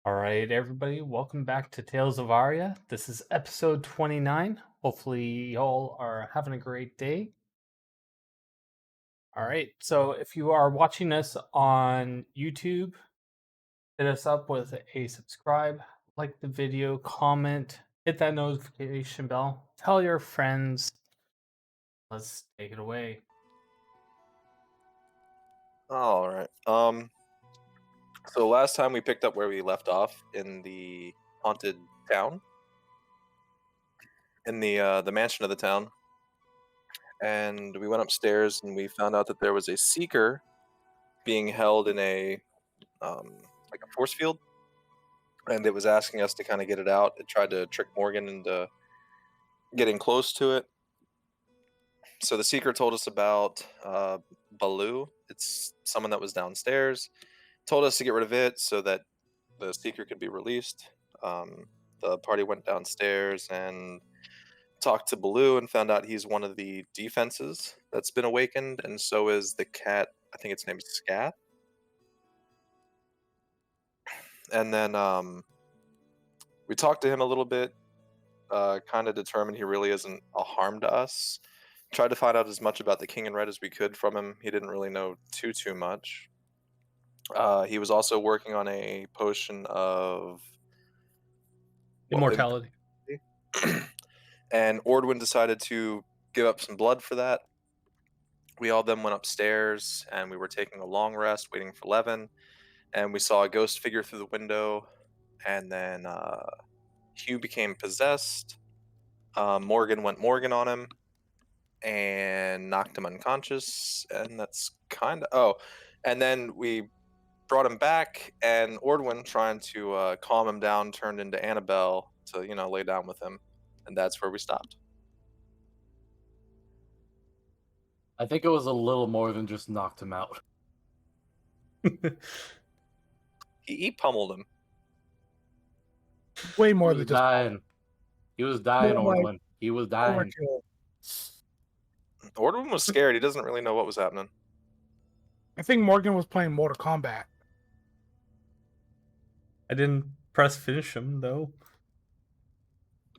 All right, everybody, welcome back to Tales of Aria. This is episode 29. Hopefully, y'all are having a great day. All right, so if you are watching us on YouTube, hit us up with a subscribe, like the video, comment, hit that notification bell, tell your friends. Let's take it away. All right. So last time we picked up where we left off in the haunted town, in the mansion of the town, and we went upstairs and we found out that there was a seeker being held in a like a force field, and it was asking us to kind of get it out. It tried to trick Morgan into getting close to it. So the seeker told us about Baloo. It's someone that was downstairs. Told us to get rid of it so that the seeker could be released. Um, the party went downstairs and talked to Baloo and found out he's one of the defenses that's been awakened, and so is the cat. I think its name is Scat. And then we talked to him a little bit, kind of determined he really isn't a harm to us. Tried to find out as much about the King in Red as we could from him. He didn't really know too much. He was also working on a potion of Immortality. and Ordwin decided to give up some blood for that. We all then went upstairs and we were taking a long rest, waiting for Levin, and we saw a ghost figure through the window. And then Hugh became possessed. Morgan went Morgan on him and knocked him unconscious, and that's kind of and then we brought him back, and Ordwin, trying to calm him down, turned into Annabelle to lay down with him, and that's where we stopped. I think it was a little more than just knocked him out. He pummeled him. Way He more was than just dying. He was dying, More like Ordwin. He was dying. overkill. Ordwin was scared. He doesn't really know what was happening. I think Morgan was playing Mortal Kombat. I didn't press finish him, though.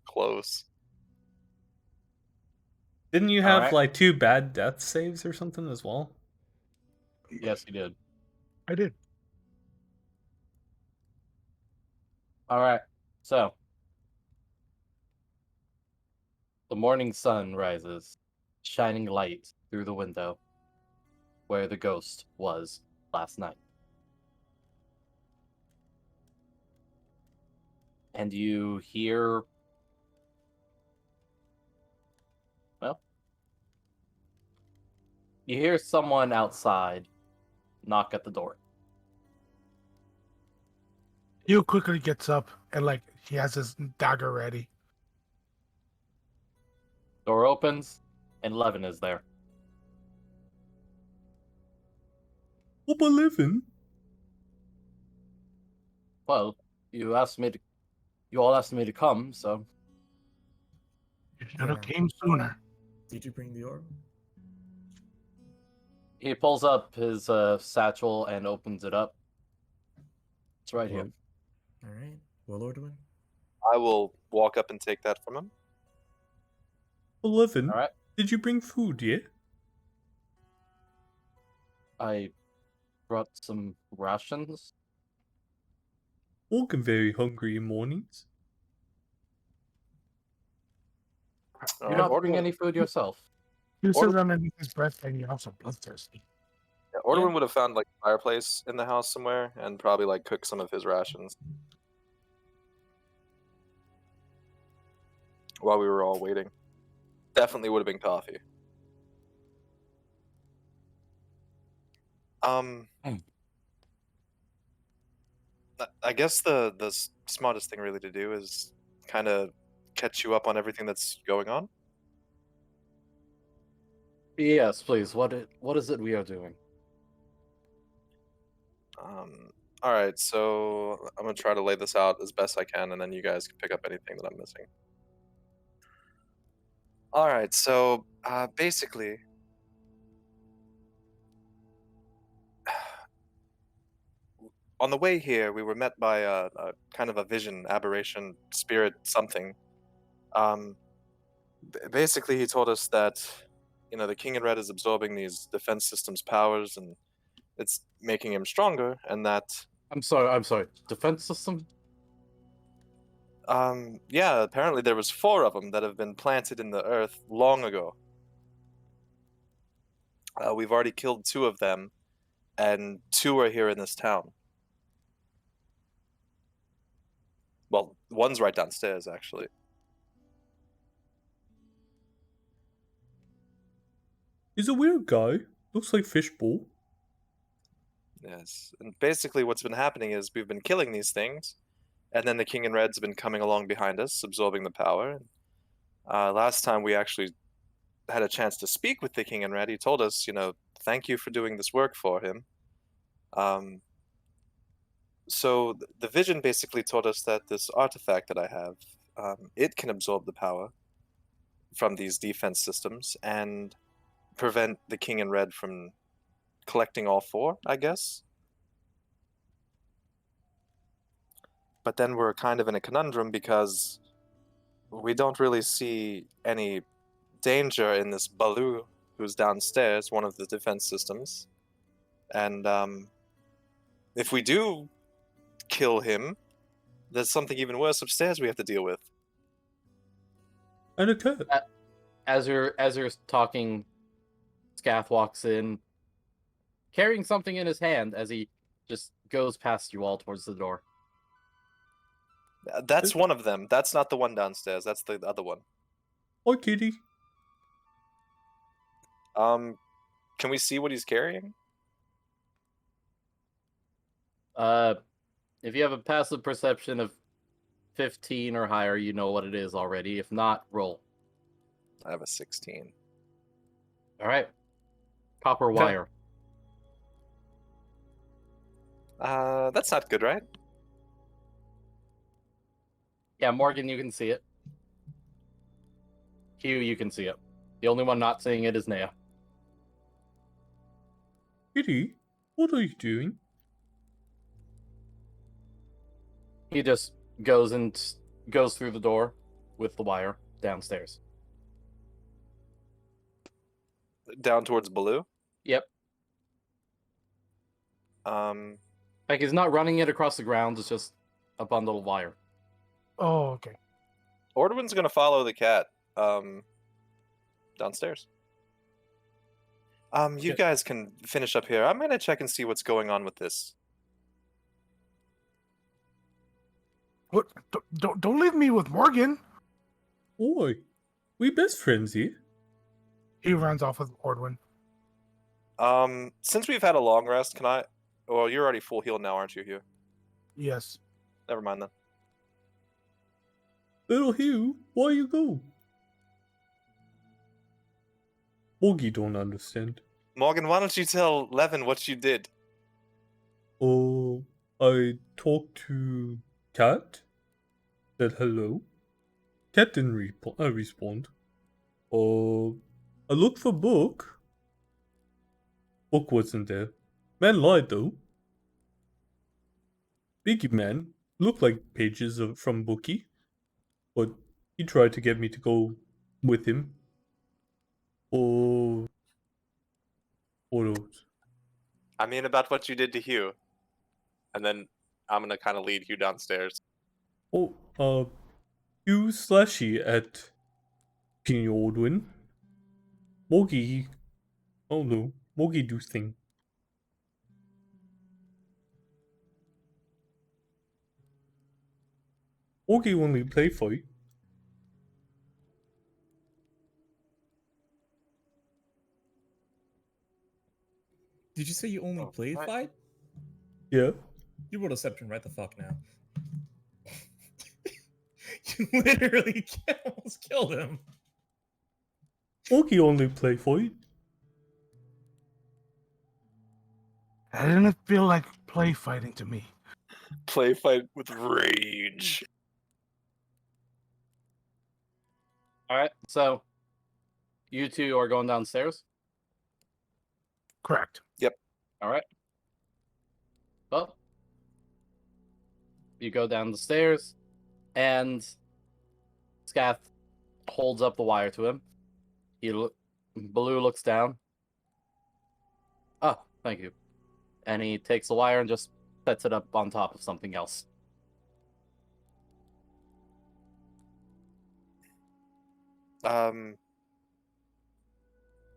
Close. Didn't you have, Alright. like, 2 bad death saves or something as well? Yes, he did. I did. Alright, so. The morning sun rises, shining light through the window where the ghost was last night. And you hear... Well... You hear someone outside knock at the door. Hugh quickly gets up and he has his dagger ready. Door opens, and Levin is there. What about living? Well, you all asked me to come, so... You should have came sooner. Did you bring the orb? He pulls up his satchel and opens it up. It's right here. All right. Well, Ordwin. I will walk up and take that from him. Well, living. All right. Did you bring food yet? I brought some rations. Morgan very hungry in mornings. You're not bringing any food yourself. Hugh says underneath his breath and you're also bloodthirsty. Yeah, Ordwin would have found a fireplace in the house somewhere and probably cook some of his rations while we were all waiting. Definitely would have been coffee. I guess the smartest thing really to do is kind of catch you up on everything that's going on. Yes, please. What is it we are doing? All right, so I'm gonna try to lay this out as best I can, and then you guys can pick up anything that I'm missing. All right, so basically, on the way here, we were met by a kind of a vision, aberration, spirit, something. Um, Basically, he told us that, the King in Red is absorbing these defense systems' powers, and it's making him stronger, and that, I'm sorry. Defense system? yeah, apparently there was 4 of them that have been planted in the earth long ago. We've already killed 2 of them, and 2 are here in this town. Well, one's right downstairs, actually. He's a weird guy. Looks like Fishbowl. Yes, and basically what's been happening is we've been killing these things, and then the King in Red's been coming along behind us, absorbing the power. Last time we actually had a chance to speak with the King in Red, he told us, thank you for doing this work for him. So the vision basically told us that this artifact that I have, it can absorb the power from these defense systems and prevent the King in Red from collecting all 4, I guess. But then we're kind of in a conundrum because we don't really see any danger in this Baloo who's downstairs, one of the defense systems. And if we do kill him, there's something even worse upstairs we have to deal with. And a cat. As you're talking, Scath walks in, carrying something in his hand as he just goes past you all towards the door. That's one of them. That's not the one downstairs. That's the other one. Hi, kitty. Can we see what he's carrying? If you have a passive perception of 15 or higher, you know what it is already. If not, roll. I have a 16. All right. Copper wire. That's not good, right? Yeah, Morgan, you can see it. Hugh, you can see it. The only one not seeing it is Naya. Kitty, what are you doing? He just goes through the door with the wire downstairs. Down towards Baloo? Yep. Like he's not running it across the ground, it's just a bundle of wire. Oh, okay. Ordwin's gonna follow the cat, downstairs. You guys can finish up here. I'm gonna check and see what's going on with this. What? Don't leave me with Morgan. Oi, we best friends here. He runs off with Ordwin. Since we've had a long rest, can I... Well, you're already full healed now, aren't you, Hugh? Yes. Never mind then. Little Hugh, why you go? Boogie don't understand. Morgan, why don't you tell Levin what you did? Oh, I talked to Cat. Said hello. Cat didn't respond. Oh, I looked for Book. Book wasn't there. Man lied though. Biggie Man looked like pages from Bookie, but he tried to get me to go with him. Or those. I mean, about what you did to Hugh. And then I'm gonna kind of lead Hugh downstairs. Oh, Hugh Slashy at King Ordwin. Mogi. Oh no, Mogi do thing. Mogi only play fight. Did you say you only played right. fight? Yeah. You rolled Deception right the fuck now. You literally almost killed him. Mogi only play fight. That didn't feel like play fighting to me. Play fight with rage. All right, so you two are going downstairs. Correct. All right. Well, you go down the stairs, and Scath holds up the wire to him. Baloo looks down. Ah, thank you. And he takes the wire and just sets it up on top of something else.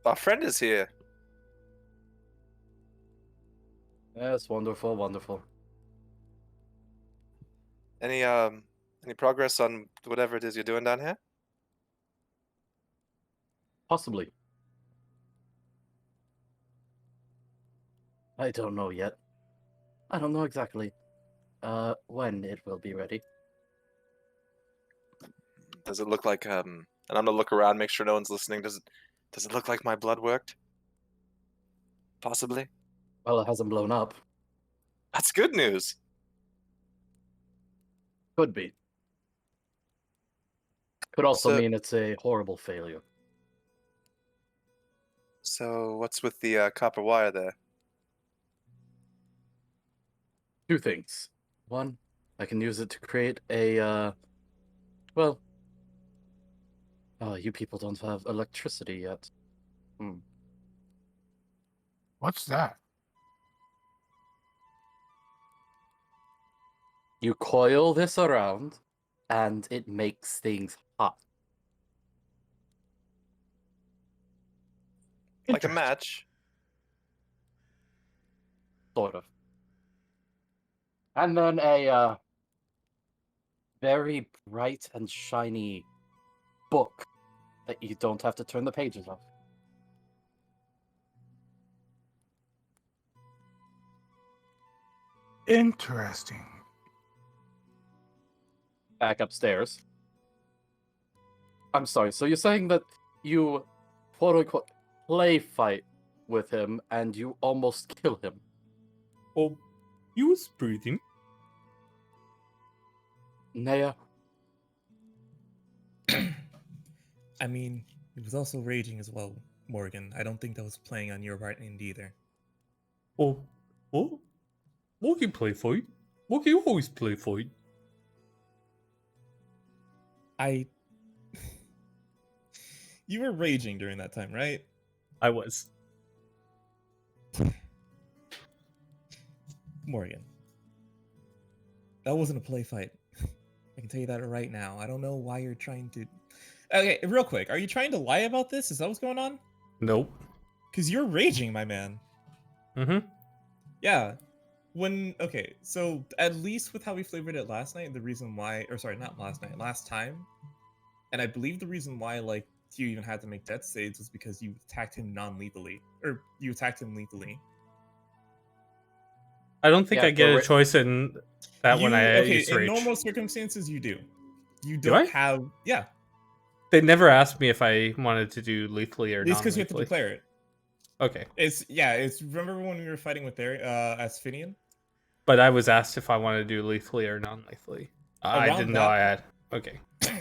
Our friend is here. Yes, wonderful, wonderful. Any progress on whatever it is you're doing down here? Possibly. I don't know yet. I don't know exactly when it will be ready. Does it look like and I'm gonna look around, make sure no one's listening. Does it look like my blood worked? Possibly. Well, it hasn't blown up. That's good news. Could be. Could also So- mean it's a horrible failure. So what's with the copper wire there? Two things. One, I can use it to create a, well, you people don't have electricity yet. What's that? You coil this around, and it makes things hot. Like a Interesting. match? Sort of. And then a, very bright and shiny book that you don't have to turn the pages of. Interesting. Back upstairs. I'm sorry, so you're saying that you, quote unquote, play fight with him and you almost kill him? Oh, he was breathing. Naya, I mean, it was also raging as well, Morgan. I don't think that was playing on your part end either. Oh, what? Monkey play fight? Monkey always play fight. You were raging during that time, right? I was. Morgan. That wasn't a play fight. I can tell you that right now. I don't know why you're trying to. Okay, real quick. Are you trying to lie about this? Is that what's going on? Nope. Because you're raging, my man. Mm-hmm. Yeah. Okay, so at least with how we flavored it last night, the reason why, or sorry, not last night, last time, and I believe the reason why, like, you even had to make death saves was because you attacked him non-lethally, or you attacked him lethally. I don't think Yeah, I get a but choice in that when I Okay, use in rage. normal circumstances, you do. You Do don't I? have, yeah, They never asked me if I wanted to do lethally or at least because you have to non-lethally. declare it. Okay, It's remember when we were fighting with Asphinian? but I was asked if I wanted to do lethally or non-lethally. I Around didn't know that- I had. Okay.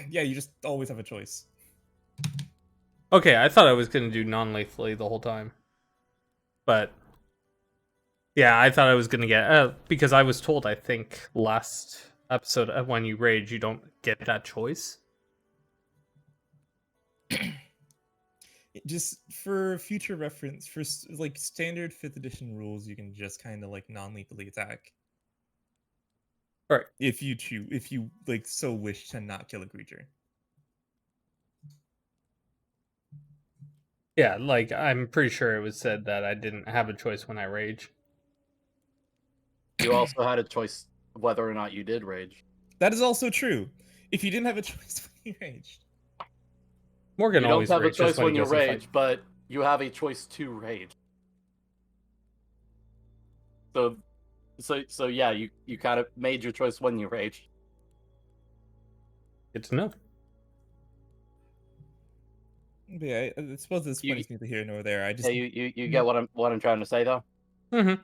Yeah, you just always have a choice. Okay, I thought I was gonna do non-lethally the whole time, but yeah, I thought I was gonna get because I was told I think last episode when you rage you don't get that choice. Just for future reference, for like standard 5th edition rules, you can just kind of like non-lethally attack. All right. If you like so wish to not kill a creature. Yeah, like I'm pretty sure it was said that I didn't have a choice when I rage. you also had a choice whether or not you did rage. That is also true. If you didn't have a choice when you raged. Morgan You don't always have a rages choice when when he you goes to fight. rage, but you have a choice to rage. So yeah, you kind of made your choice when you rage. Good to know. But yeah, I suppose this point is neither here nor there. I just Hey, you get what I'm trying to say though. Mm-hmm.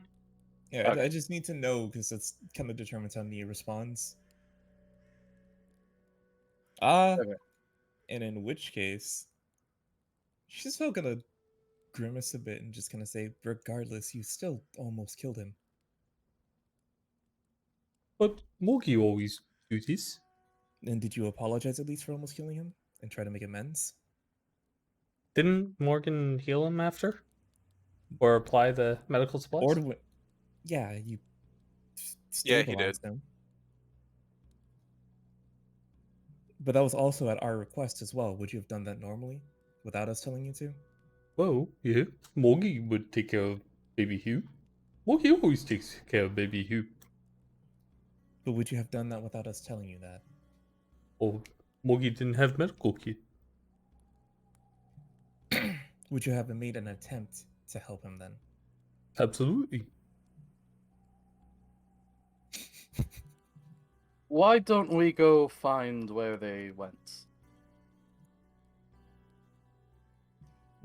yeah, Okay. I just need to know because that's kind of determines how Nia responds. Okay. And in which case, she's still gonna grimace a bit and just gonna say, regardless, you still almost killed him. But Morgie always do this. And did you apologize at least for almost killing him and try to make amends? Didn't Morgan heal him after? Or apply the medical supplies? Or yeah, you Yeah, he did. stabilized him. But that was also at our request as well. Would you have done that normally without us telling you to? Well, yeah, Morgie would take care of baby Hugh. Morgie always takes care of baby Hugh. But would you have done that without us telling you that? Or Morgie didn't have medical kit. Would you have made an attempt to help him then? Absolutely. Why don't we go find where they went?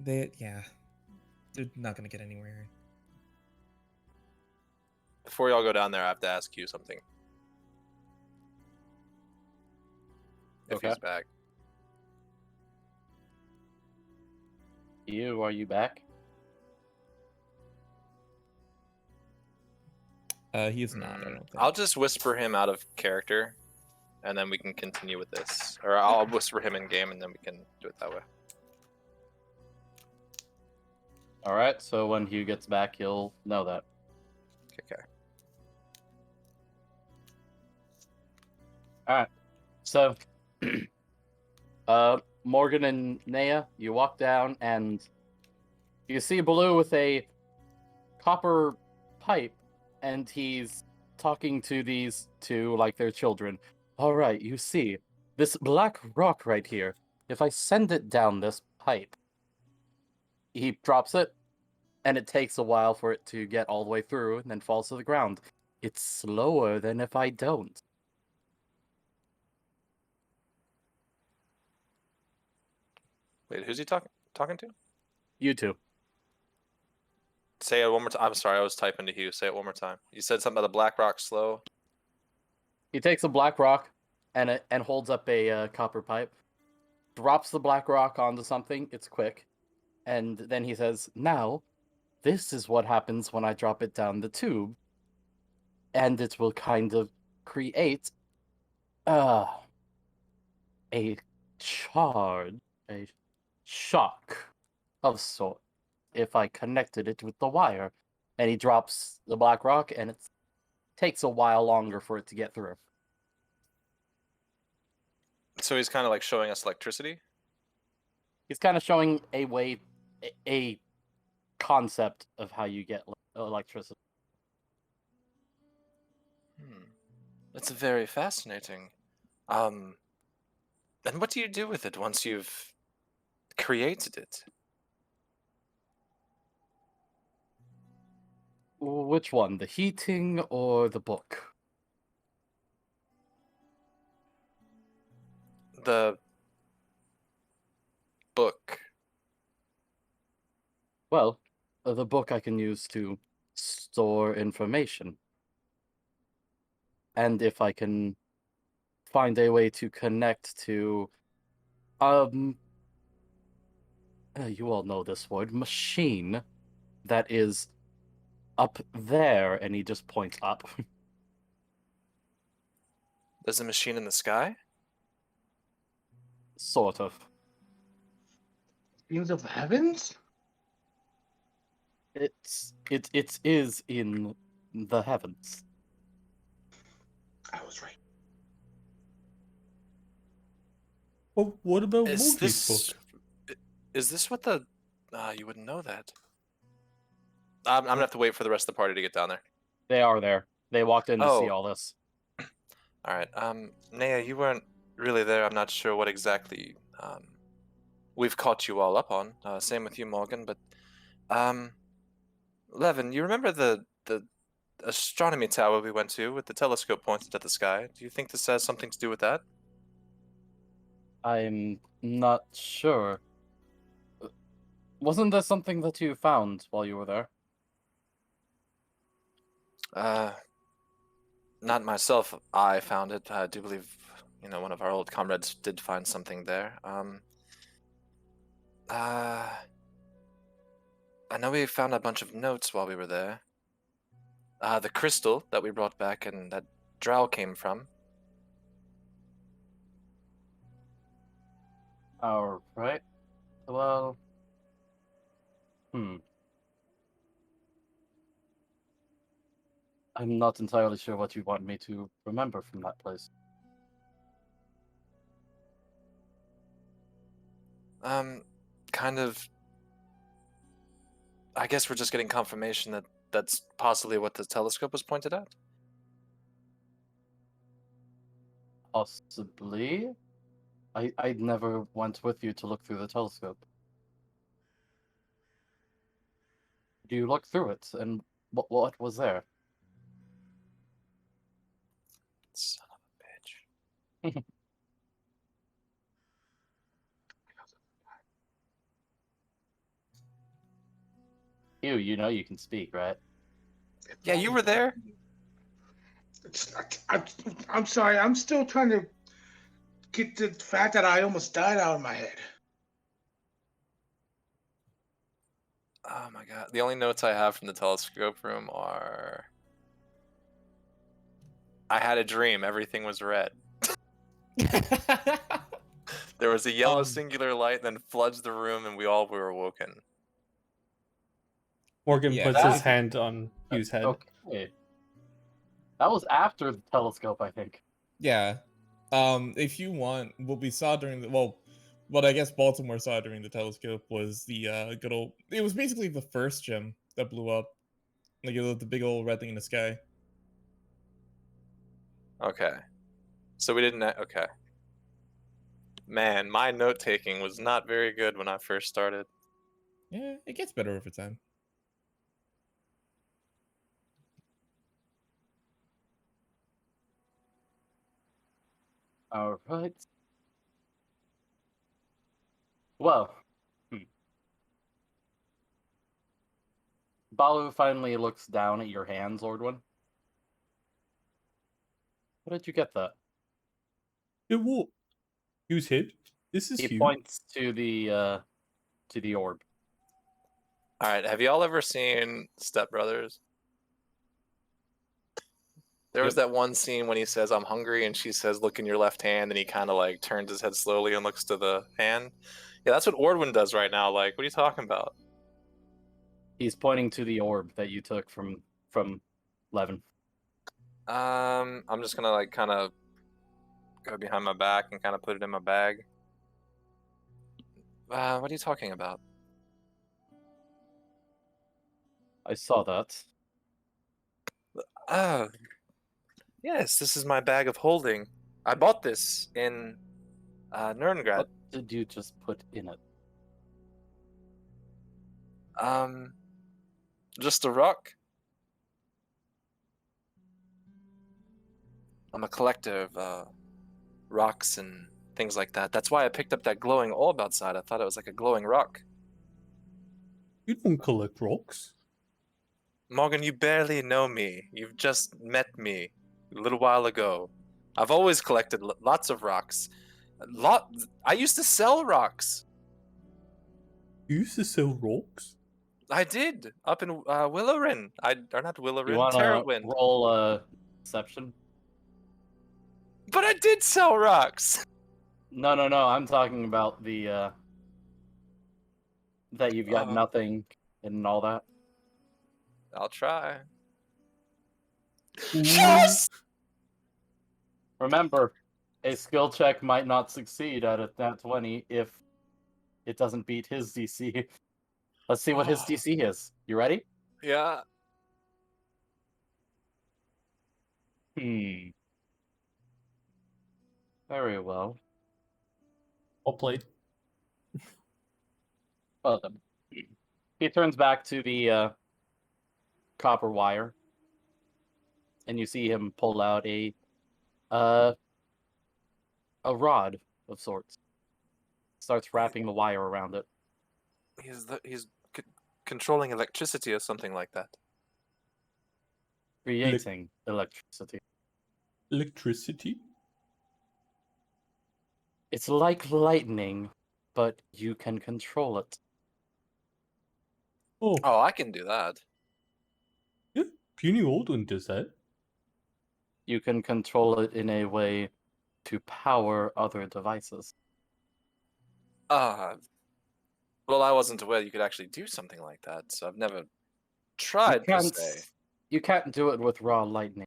Yeah, they're not gonna get anywhere. Before y'all go down there, I have to ask you something. If Okay. he's back. Are you back? He is not. I don't think. I'll just whisper him out of character, and then we can continue with this. Or I'll whisper him in game, and then we can do it that way. All right. So when Hugh gets back, he'll know that. Okay. All right. So, Morgan and Naya, you walk down and you see Blue with a copper pipe, and he's talking to these two like they're children. All right, you see, this black rock right here, if I send it down this pipe, he drops it, and it takes a while for it to get all the way through and then falls to the ground. It's slower than if I don't. Wait, who's he talking to? You two. Say it one more time. I'm sorry, I was typing to Hugh. Say it one more time. You said something about the black rock slow. He takes a black rock and holds up a copper pipe, drops the black rock onto something. It's quick, and then he says, "Now, this is what happens when I drop it down the tube, and it will kind of create a charge, a shock of sort, if I connected it with the wire." And he drops the black rock, and it takes a while longer for it to get through. So he's kind of like showing us electricity. He's kind of showing a concept of how you get electricity. That's very fascinating. And what do you do with it once you've created it? Which one, the heating or the book? The book. Well, the book I can use to store information. And if I can find a way to connect to, you all know this word, machine, that is up there, and he just points up. There's a machine in the sky? Sort of. Beams of heavens? It is in the heavens. I was right. Well, what about Is Morgie's this book? is this what the you wouldn't know that. I'm gonna have to wait for the rest of the party to get down there. They are there. They walked in to see Oh. all this. All right. Naya, you weren't really there. I'm not sure what exactly we've caught you all up on. Same with you, Morgan. But Levin, you remember the astronomy tower we went to with the telescope pointed at the sky? Do you think this has something to do with that? I'm not sure. Wasn't there something that you found while you were there? Not myself. I found it. I do believe, one of our old comrades did find something there. I know we found a bunch of notes while we were there. The crystal that we brought back and that drow came from. All right. Well, I'm not entirely sure what you want me to remember from that place. Kind of. I guess we're just getting confirmation that that's possibly what the telescope was pointed at. Possibly. I never went with you to look through the telescope. Do you look through it, and what was there? Son of a bitch. You know you can speak, right? Yeah, you were there. I'm sorry. I'm still trying to get the fact that I almost died out of my head. Oh my god. The only notes I have from the telescope room are I had a dream, everything was red. There was a yellow singular light, then floods the room, and we all were awoken. Morgan Yeah, puts his that- hand on Hugh's head. Okay. That was after the telescope, I think. Yeah. If you want, what we saw during the what I guess Baltimore saw during the telescope was the good old. It was basically the first gem that blew up, like the big old red thing in the sky. Okay. So we didn't. Okay. Man, my note taking was not very good when I first started. Yeah, it gets better over time. All right. Well, Balu finally looks down at your hands, Ordwin. How did you get that? Yeah, what? Hugh's head? This is He Hugh. points to the orb. All right. Have y'all ever seen Step Brothers? There was that one scene when he says, "I'm hungry," and she says, "Look in your left hand," and he kind of like turns his head slowly and looks to the hand. Yeah, that's what Ordwin does right now. Like, what are you talking about? He's pointing to the orb that you took from Levin. I'm just gonna like kind of go behind my back and kind of put it in my bag. What are you talking about? I saw that. Oh, yes, this is my bag of holding. I bought this in Nuremberg. What did you just put in it? Just a rock. I'm a collector of rocks and things like that. That's why I picked up that glowing orb outside. I thought it was like a glowing rock. You don't collect rocks. Morgan, you barely know me. You've just met me a little while ago. I've always collected lots of rocks. I used to sell rocks. You used to sell rocks? I did up in Willowrin. Or not You Willowrin, want to Terrawind. roll a deception? But I did sell rocks. No. I'm talking about the that you've got nothing and all that. I'll try. Yes! Remember, a skill check might not succeed at a nat 20 if it doesn't beat his DC. Let's see what his DC is. You ready? Yeah. Very well. Well played. Well then. He turns back to the copper wire, and you see him pull out a rod of sorts. Starts wrapping the wire around it. He's controlling electricity or something like that. Creating electricity. Electricity? It's like lightning, but you can control it. Oh, Oh, I can do that. yeah. Puny Oldwin does that. you can control it in a way to power other devices. Well, I wasn't aware you could actually do something like that, so I've never You tried per can't, se. you can't do it with raw lightning.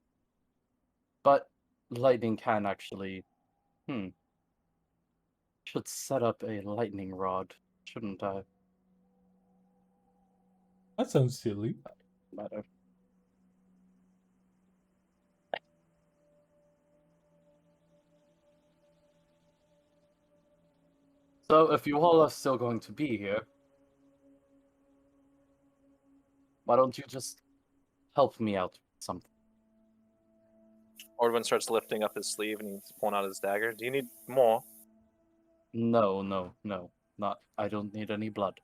But lightning can actually... Should set up a lightning rod, shouldn't I? That sounds silly. Matter. So, if you all are still going to be here, why don't you just help me out with something? Ordwin starts lifting up his sleeve and he's pulling out his dagger. Do you need more? No, not. I don't need any blood.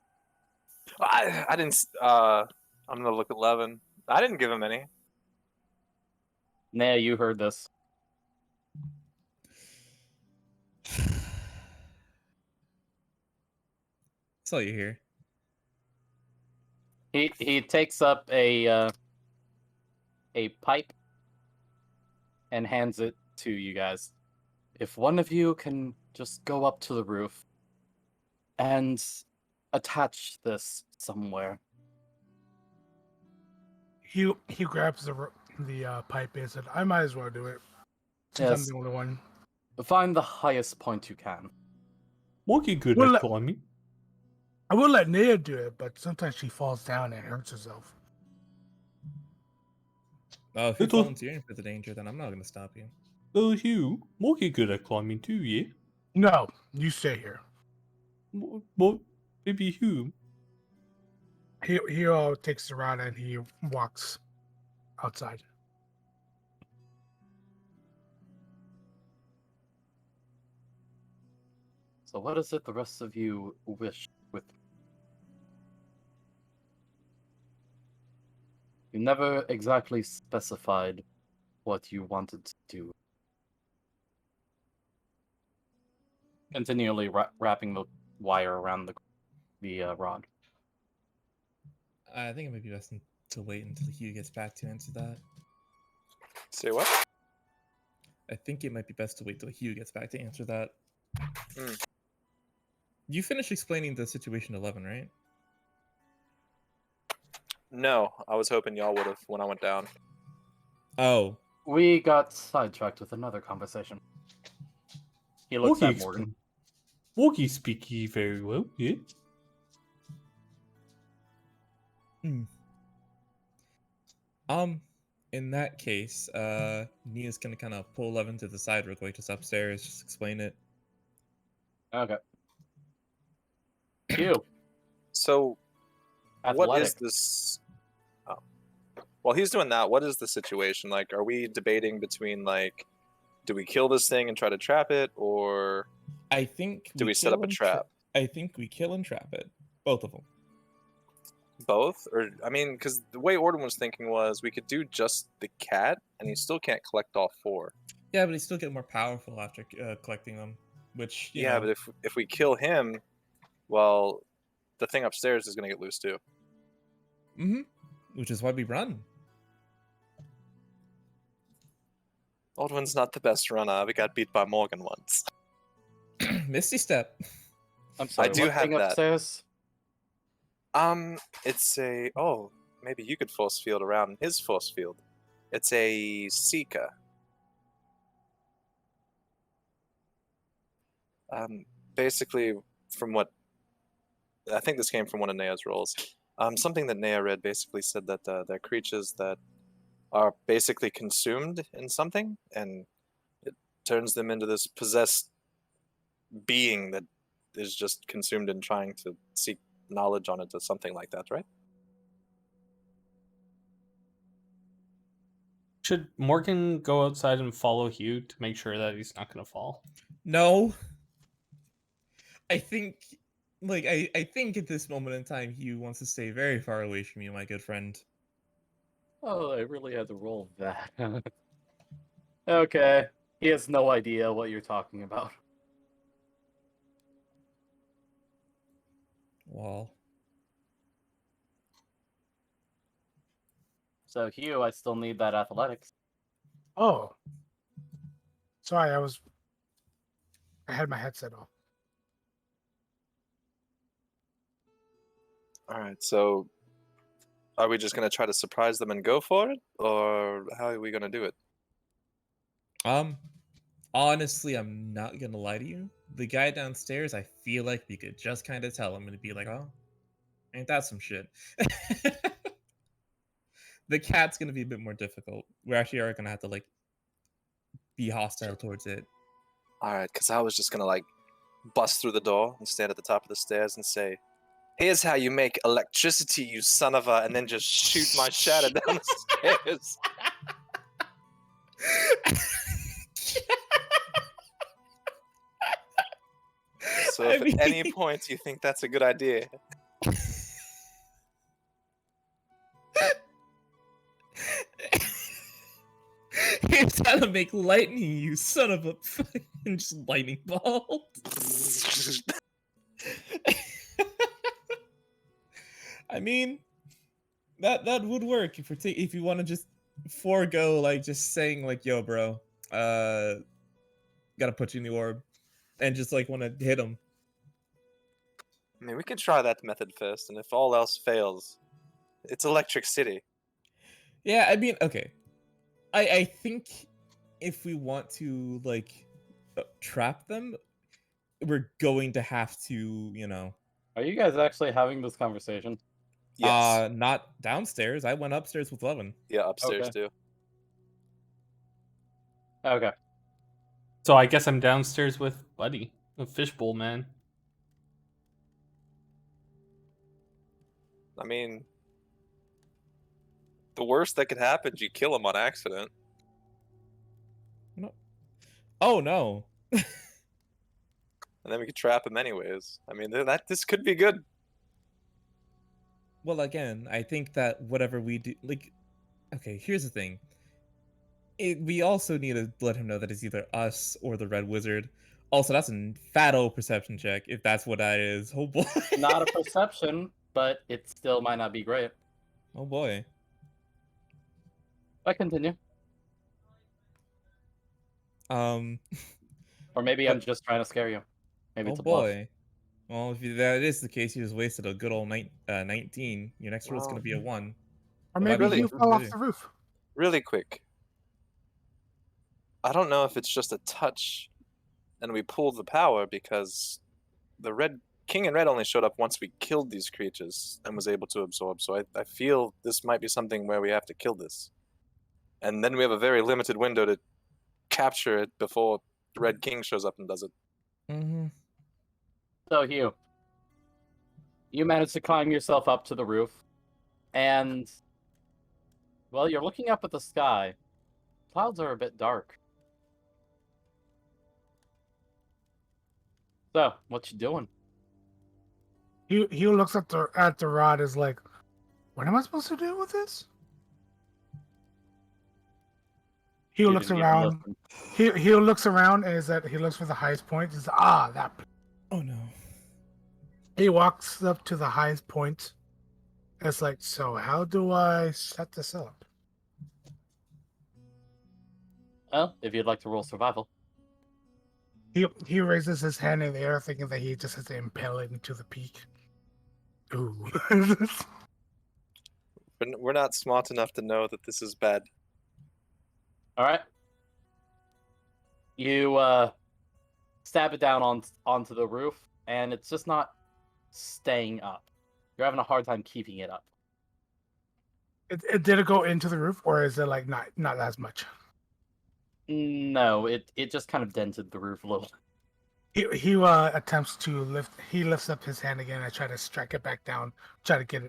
I didn't. I'm gonna look at Levin. I didn't give him any. Nah, you heard this. That's all you hear. He takes up a pipe and hands it to you guys. If one of you can just go up to the roof and attach this somewhere. He grabs the pipe and said, "I might as well do it. Since I'm Yes. the only one." Find the highest point you can. Monkey good Well, at climbing. I will let Nia do it, but sometimes she falls down and hurts herself. Oh, if you're Little- volunteering for the danger, then I'm not going to stop you. Little Hugh, Monkey good at climbing too, yeah? No, you stay here. What, baby Hugh? He takes the rod and he walks outside. So what is it the rest of you wish with? You never exactly specified what you wanted to do. Continually wrapping the wire around the rod. I think it might be best to wait until Hugh gets back to answer that. Say what? I think it might be best to wait till Hugh gets back to answer that. Hmm. You finished explaining the situation to Levin, right? No, I was hoping y'all would have when I went down. Oh, We got sidetracked with another conversation. He looks at Morgan. Monkey speaky very well, yeah? in that case, Nia's gonna kind of pull Levin to the side real quick, just upstairs, just explain it. Okay. You. So, what is Athletic. this? Oh. While he's doing that, what is the situation? Like, are we debating between like, do we kill this thing and try to trap it, or I think do we set up kill a and trap? I think we kill and trap it, both of them. Both? Or I mean, because the way Orden was thinking was we could do just the cat, and he still can't collect all four. Yeah, but he's still getting more powerful after collecting them. Which you Yeah, know, but if we kill him, well, the thing upstairs is gonna get loose too. which is why we run. Aldwin's not the best runner. We got beat by Morgan once. Misty step. I'm sorry. do what have thing that. upstairs? It's a maybe you could force field around his force field. It's a seeker. Basically, from what I think this came from one of Nea's roles. Something that Nea read basically said that they're creatures that are basically consumed in something, and it turns them into this possessed being that is just consumed in trying to seek knowledge on it, or something like that, right? Should Morgan go outside and follow Hugh to make sure that he's not going to fall? No. I think, I think at this moment in time, Hugh wants to stay very far away from you, my good friend. Oh, I really had to roll that. Okay. He has no idea what you're talking about. Well, So, Hugh, I still need that athletics. Oh, sorry, I had my headset off. All right, so are we just gonna try to surprise them and go for it, or how are we gonna do it? Honestly, I'm not gonna lie to you. The guy downstairs, I feel like we could just kind of tell him and be like, "Oh, ain't that some shit?" The cat's gonna be a bit more difficult. We actually are gonna have to like be hostile towards it. All right, because I was just gonna like bust through the door and stand at the top of the stairs and say, "Here's how you make electricity, you son of a," and then just shoot my shadow down the stairs. So if at any point you think that's a good idea, here's how to make lightning, you son of a fucking just lightning bolt. I mean, that would work if you want to just forego like just saying like, "Yo, bro, gotta put you in the orb," and just like want to hit him. I mean, we could try that method first, and if all else fails, it's Electric City. Yeah, I mean, okay. I think if we want to like trap them, we're going to have to, you know. Are you guys actually having this conversation? Yes. Not downstairs. I went upstairs with Levin. Yeah, upstairs Okay. too. Okay. So I guess I'm downstairs with Buddy, the fishbowl man. I mean, the worst that could happen is you kill him on accident. No. Oh no. And then we could trap him anyways. I mean, this could be good. Well, again, I think that whatever we do, like, okay, here's the thing. We also need to let him know that it's either us or the Red Wizard. Also, that's a fat old perception check, if that's what that is. Oh boy. Not a perception, but it still might not be great. Oh boy. But continue. Um. Or maybe I'm just trying to scare you. Maybe Oh it's a bluff. boy. Well, if that is the case, you just wasted a good old 19. Your next roll is going to be a 1. Or It might maybe be really- you good fell to off do. the roof. Really quick. I don't know if it's just a touch and we pulled the power because the Red King and Red only showed up once we killed these creatures and was able to absorb. So I feel this might be something where we have to kill this. And then we have a very limited window to capture it before the Red King shows up and does it. Mm-hmm. So, Hugh, you managed to climb yourself up to the roof, and, well, you're looking up at the sky. Clouds are a bit dark. So, what you doing? He looks at the rod, is like, what am I supposed to do with this? He You looks didn't even around. listen. He looks around, and he looks for the highest point. He's that. Oh no. He walks up to the highest point. It's like, so how do I set this up? Well, if you'd like to roll survival. He raises his hand in the air, thinking that he just has to impale it into the peak. Ooh. We're not smart enough to know that this is bad. All right. You stab it down onto the roof, and it's just not staying up. You're having a hard time keeping it up. Did it go into the roof, or is it like not as much? No, it just kind of dented the roof a little. He attempts to lift. He lifts up his hand again and try to strike it back down. Try to get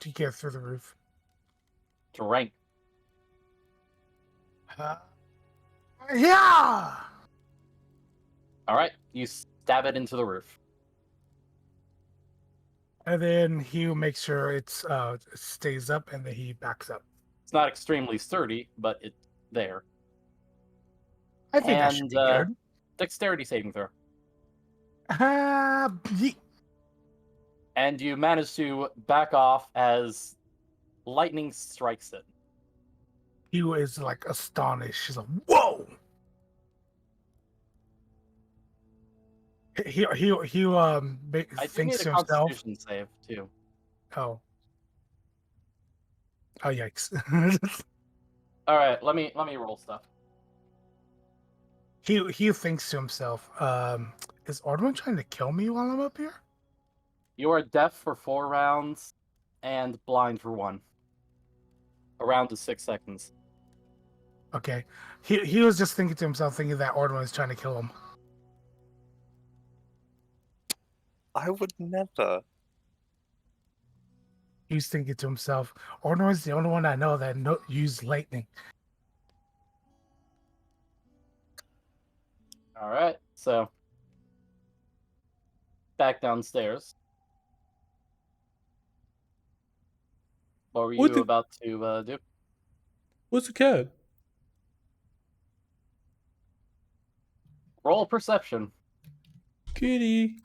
it through the roof. Drink. Yeah. All right, you stab it into the roof. And then he makes sure it stays up, and then he backs up. It's not extremely sturdy, but it's there. I think that should And, be good. Dexterity saving throw. Yeet. And you manage to back off as lightning strikes it. Hugh is like astonished. She's like, "Whoa!" I do thinks need a to himself, Constitution save too. "Oh, oh, yikes!" All right, let me roll stuff. He thinks to himself, "Is Ordwin trying to kill me while I'm up here?" You are deaf for 4 rounds and blind for 1. A round is 6 seconds. Okay, he was just thinking to himself, thinking that Ordwin is trying to kill him. I would never. He's thinking to himself, Ordwin is the only one I know that used lightning. All right, so back downstairs. What were What you the- about to do? What's a cat? Roll perception. Kitty.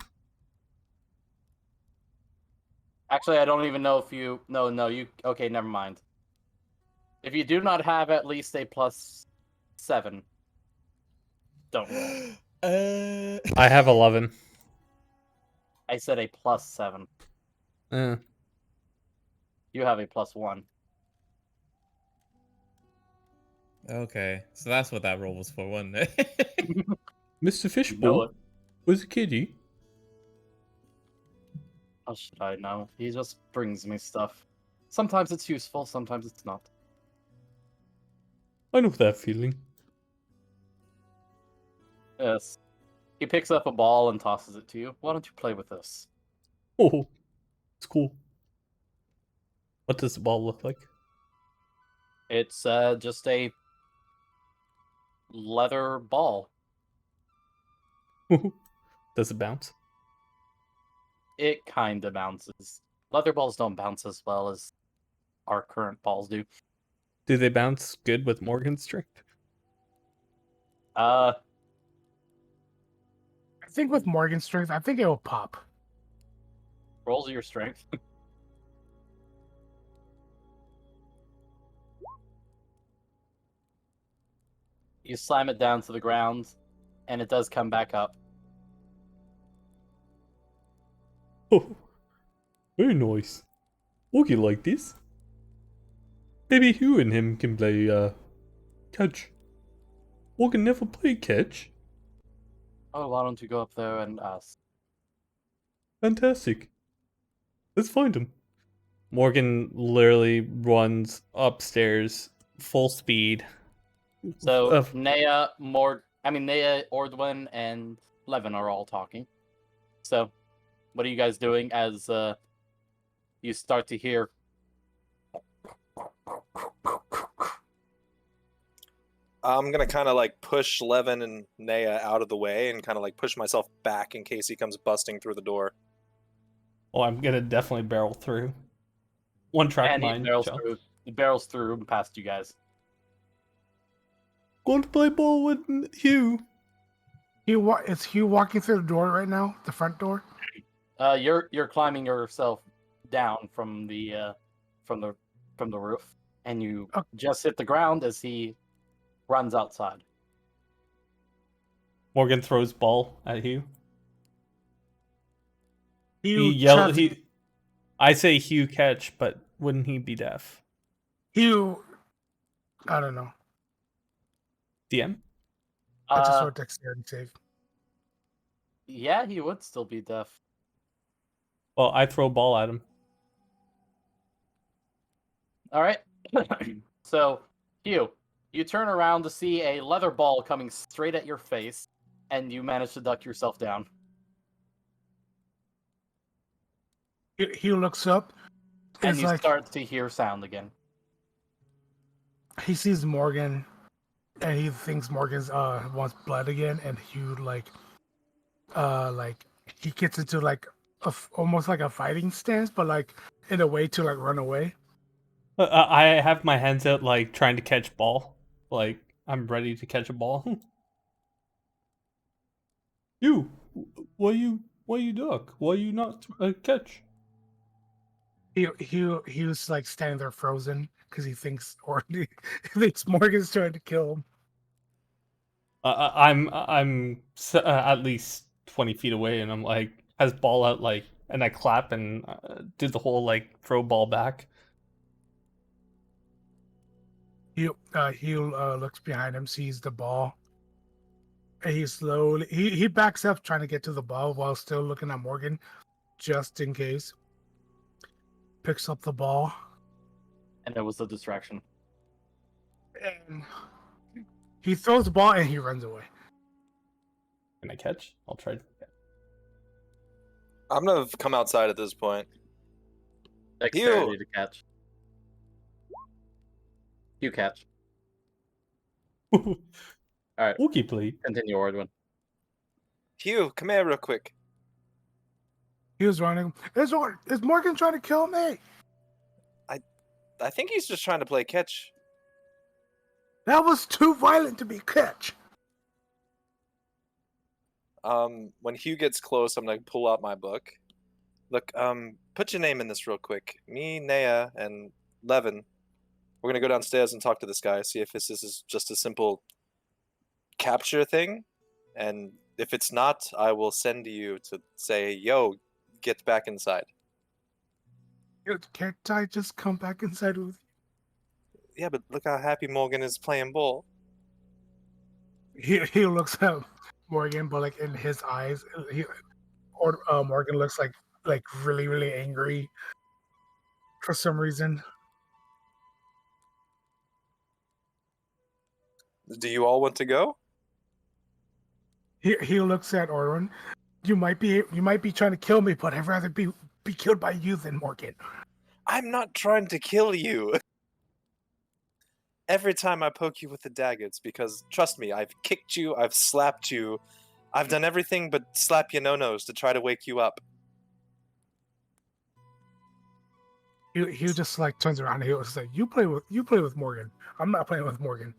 Actually, I don't even know if you. No, you. Okay, never mind. If you do not have at least a +7, don't roll. I have 11. I said a +7. Uh, You have a +1. Okay, so that's what that roll was for, wasn't it? Mr. You know Fishbowl it. was a kitty. How should I know? He just brings me stuff. Sometimes it's useful, sometimes it's not. I know that feeling. Yes. He picks up a ball and tosses it to you. Why don't you play with this? Oh, it's cool. What does the ball look like? It's just a leather ball. Does it bounce? It kind of bounces. Leather balls don't bounce as well as our current balls do. Do they bounce good with Morgan's strength? I think with Morgan's strength, I think it will pop. Rolls your strength. You slam it down to the ground, and it does come back up. Oh, very nice. Morgan like this. Maybe Hugh and him can play catch. Morgan never played catch. Oh, why don't you go up there and ask? Fantastic. Let's find him. Morgan literally runs upstairs full speed. So Nea, Ordwin, and Levin are all talking. So, what are you guys doing as you start to hear? I'm gonna kind of like push Levin and Naya out of the way and kind of like push myself back in case he comes busting through the door. Oh, I'm gonna definitely barrel through. One track And he mind. barrels Joe. through. He barrels through and past you guys. Going to play ball with Hugh. Is Hugh walking through the door right now? The front door? You're climbing yourself down from the roof, and you Oh. just hit the ground as he runs outside. Morgan throws ball at Hugh. Hugh yelled. tries- I say Hugh catch, but wouldn't he be deaf? Hugh, I don't know. DM. I just wrote dexterity save. Yeah, he would still be deaf. Well, I throw ball at him. All right. So, Hugh, you turn around to see a leather ball coming straight at your face, and you manage to duck yourself down. Hugh looks up. And It's you like start to hear sound again. he sees Morgan, and he thinks Morgan's wants blood again, and Hugh like he gets into like almost like a fighting stance, but like in a way to like run away. I have my hands out, like trying to catch ball. Like I'm ready to catch a ball. You, why you duck? Why you not catch? He was like standing there frozen, because he thinks he thinks Morgan's trying to kill him. I'm at least 20 feet away, and I'm like has ball out like, and I clap and do the whole like throw ball back. He looks behind him, sees the ball. And he slowly he backs up, trying to get to the ball while still looking at Morgan, just in case. Picks up the ball. And it was a distraction. And he throws the ball and he runs away. Can I catch? I'll try. I'm gonna come outside at this point. Dexterity to catch. You catch. All right. Okay, please. Continue, Ordwin. Hugh, come here real quick. He was running. Is Morgan trying to kill me? I think he's just trying to play catch. That was too violent to be catch. When Hugh gets close, I'm gonna pull out my book. Look, put your name in this real quick. Me, Naya, and Levin. We're gonna go downstairs and talk to this guy, see if this is just a simple capture thing. And if it's not, I will send you to say, yo, get back inside. Can't I just come back inside with you? Yeah, but look how happy Morgan is playing ball. He looks at Morgan, but like in his eyes, Morgan looks like really, really angry for some reason. Do you all want to go? He looks at Orwin. You might be trying to kill me, but I'd rather be killed by you than Morgan. I'm not trying to kill you. Every time I poke you with the dagger, it's because, trust me, I've kicked you, I've slapped you, I've done everything but slap your no-nos to try to wake you up. He just like turns around and he was like, "You play with Morgan. I'm not playing with Morgan."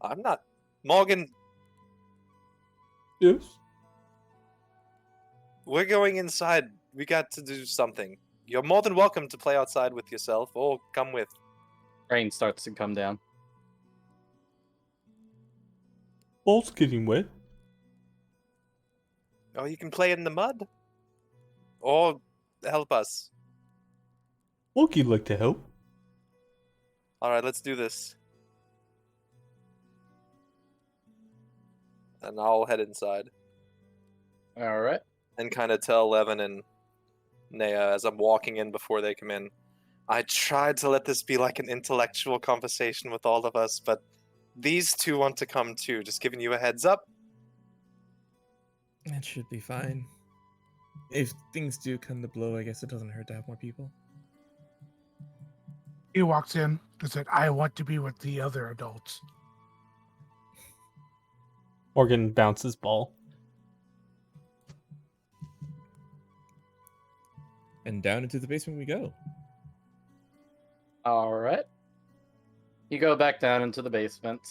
I'm not. Morgan, Yes. we're going inside. We got to do something. You're more than welcome to play outside with yourself, or come with. Rain starts to come down. Ball's getting wet. Or you can play in the mud. Or help us. Monkey'd like to help. Alright, let's do this. And I'll head inside. All right. And kind of tell Levin and Naya as I'm walking in before they come in. I tried to let this be like an intellectual conversation with all of us, but these two want to come too. Just giving you a heads up. That should be fine. If things do come to blow, I guess it doesn't hurt to have more people. He walks in and said, "I want to be with the other adults." Morgan bounces ball. And down into the basement we go. All right. You go back down into the basement,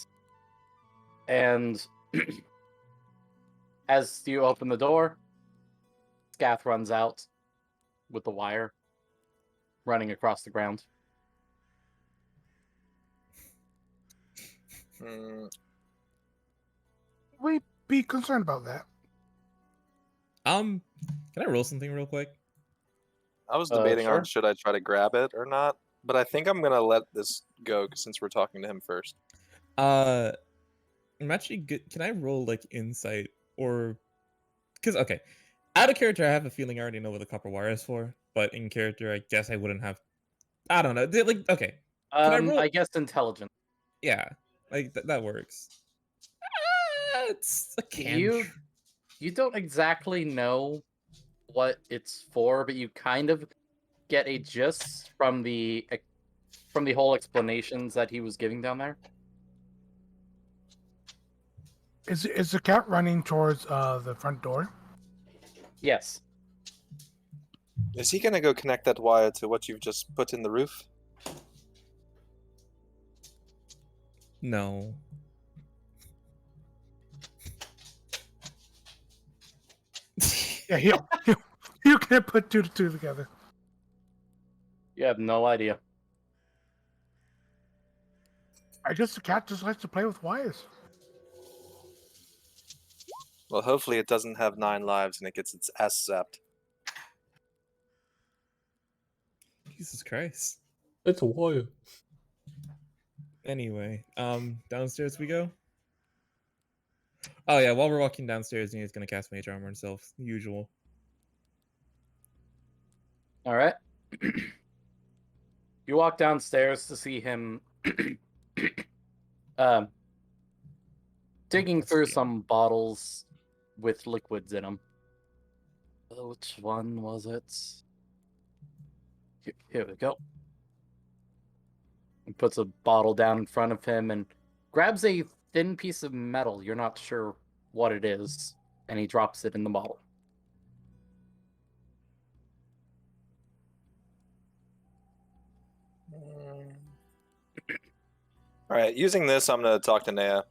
and as you open the door, Scath runs out with the wire running across the ground. We be concerned about that. Can I roll something real quick? I was debating sure. on should I try to grab it or not, but I think I'm gonna let this go since we're talking to him first. I'm actually good. Can I roll like insight or because okay, out of character I have a feeling I already know what the copper wire is for, but in character I guess I wouldn't have. I don't know. Like okay, can I roll? I guess intelligence. Yeah, like that works. It's a You don't exactly know what it's for, but you kind of get a gist from the whole explanations that he was giving down there. Is the cat running towards the front door? Yes. Is he gonna go connect that wire to what you've just put in the roof? No. Yeah, you can't put two to two together. You have no idea. I guess the cat just likes to play with wires. Well, hopefully it doesn't have 9 lives and it gets its ass zapped. Jesus Christ. It's a wire. Anyway, downstairs we go. Oh yeah, while we're walking downstairs, Nia's gonna cast Mage Armor himself, usual. All right. You walk downstairs to see him um, digging That's through the- some bottles with liquids in them. Which one was it? Here we go. He puts a bottle down in front of him and grabs a thin piece of metal. You're not sure what it is, and he drops it in the bottle. Alright, using this, I'm gonna talk to Nea.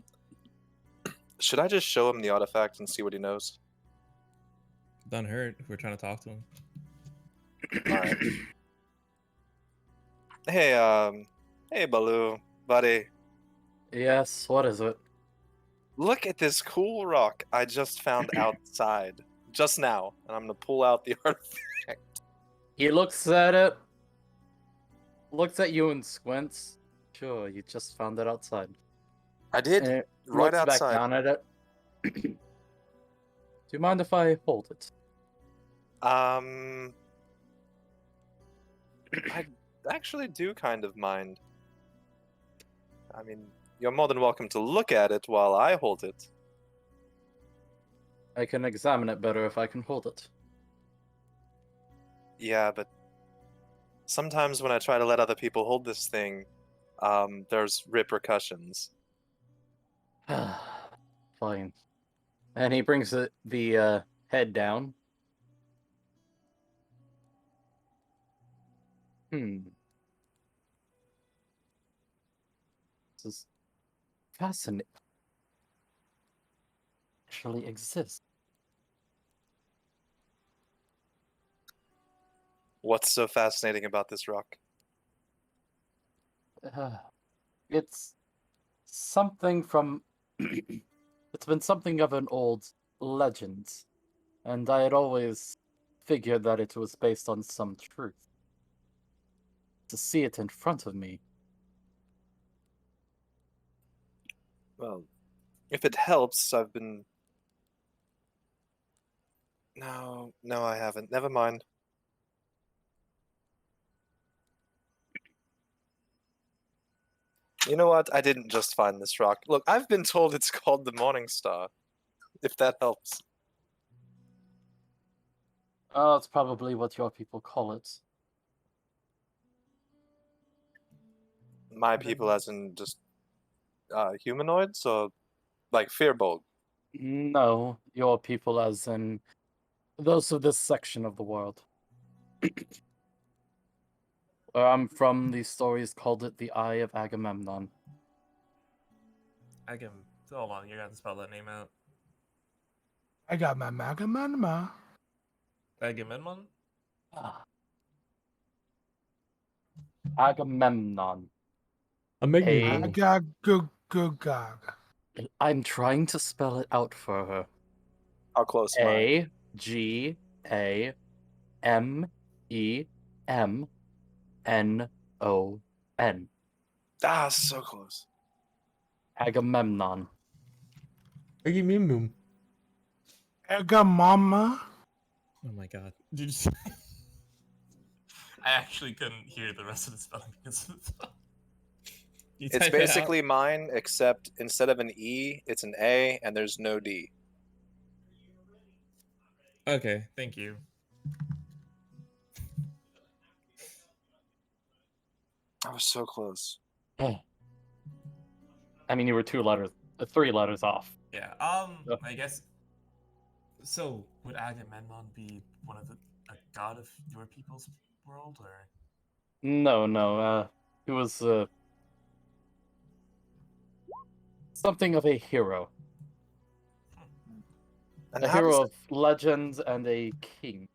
Should I just show him the artifact and see what he knows? Doesn't hurt if we're trying to talk to him. Alright. Hey, Baloo, buddy. Yes, what is it? Look at this cool rock I just found outside. Just now. And I'm gonna pull out the artifact. He looks at it, looks at you and squints. Sure, you just found it outside. I did. And it Right looks back outside. down at it. Do you mind if I hold it? I actually do kind of mind. I mean, you're more than welcome to look at it while I hold it. I can examine it better if I can hold it. Yeah, but sometimes when I try to let other people hold this thing, there's repercussions. Fine. And he brings the head down. This is fascinating. Actually exists. What's so fascinating about this rock? It's something from. It's been something of an old legend, and I had always figured that it was based on some truth. To see it in front of me. Well, if it helps, I've been... No, I haven't. Never mind. You know what? I didn't just find this rock. Look, I've been told it's called the Morning Star. If that helps. Oh, it's probably what your people call it. My people as in just humanoids or like Fearbold? No, your people as in those of this section of the world. Where I'm from, these stories called it the Eye of Agamemnon. Hold on, you're gonna have to spell that name out. I got my Magamama. Agamemnon? Ah. Agamemnon. I'm making Hey. a Agagugugag. I'm trying to spell it out for her. How close am I? Agamemnon. Ah, so close. Agamemnon. Agamemnon. Agamama. Oh my god. Did you just... I actually couldn't hear the rest of the spelling because of the... You It's type it out? basically mine, except instead of an E, it's an A, and there's no D. Okay, thank you. I was so close. I mean, you were 3 letters off. Yeah, I guess... So, would Agamemnon be one of a god of your people's world, or...? No, he was, something of a hero. And A hero of legends and a king.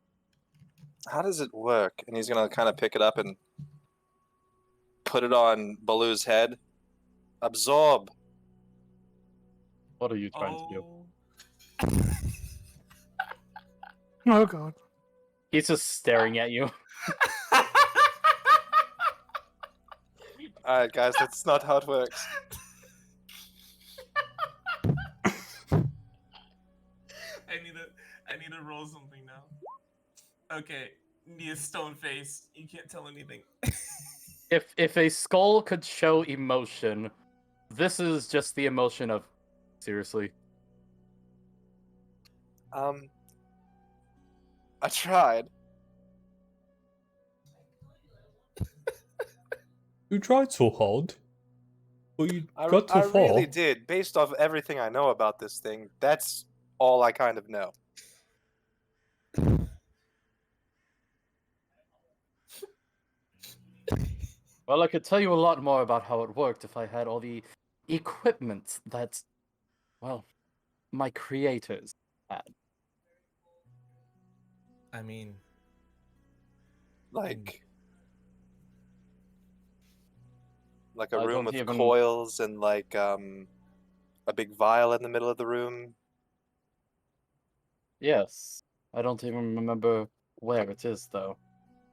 how does it work? And he's gonna kind of pick it up and put it on Baloo's head. Absorb. What are you trying to do? Oh god. He's just staring at you. Alright, guys, that's not how it works. I need to roll something now. Okay, Nia's stone face. You can't tell anything. If a skull could show emotion, this is just the emotion of seriously. I tried. You tried so hard, but you I got too far. really did. Based off everything I know about this thing, that's all I kind of know. Well, I could tell you a lot more about how it worked if I had all the equipment that, well, my creators had. I mean, Like a I room don't with even- coils and like a big vial in the middle of the room. Yes, I don't even remember where it is, though.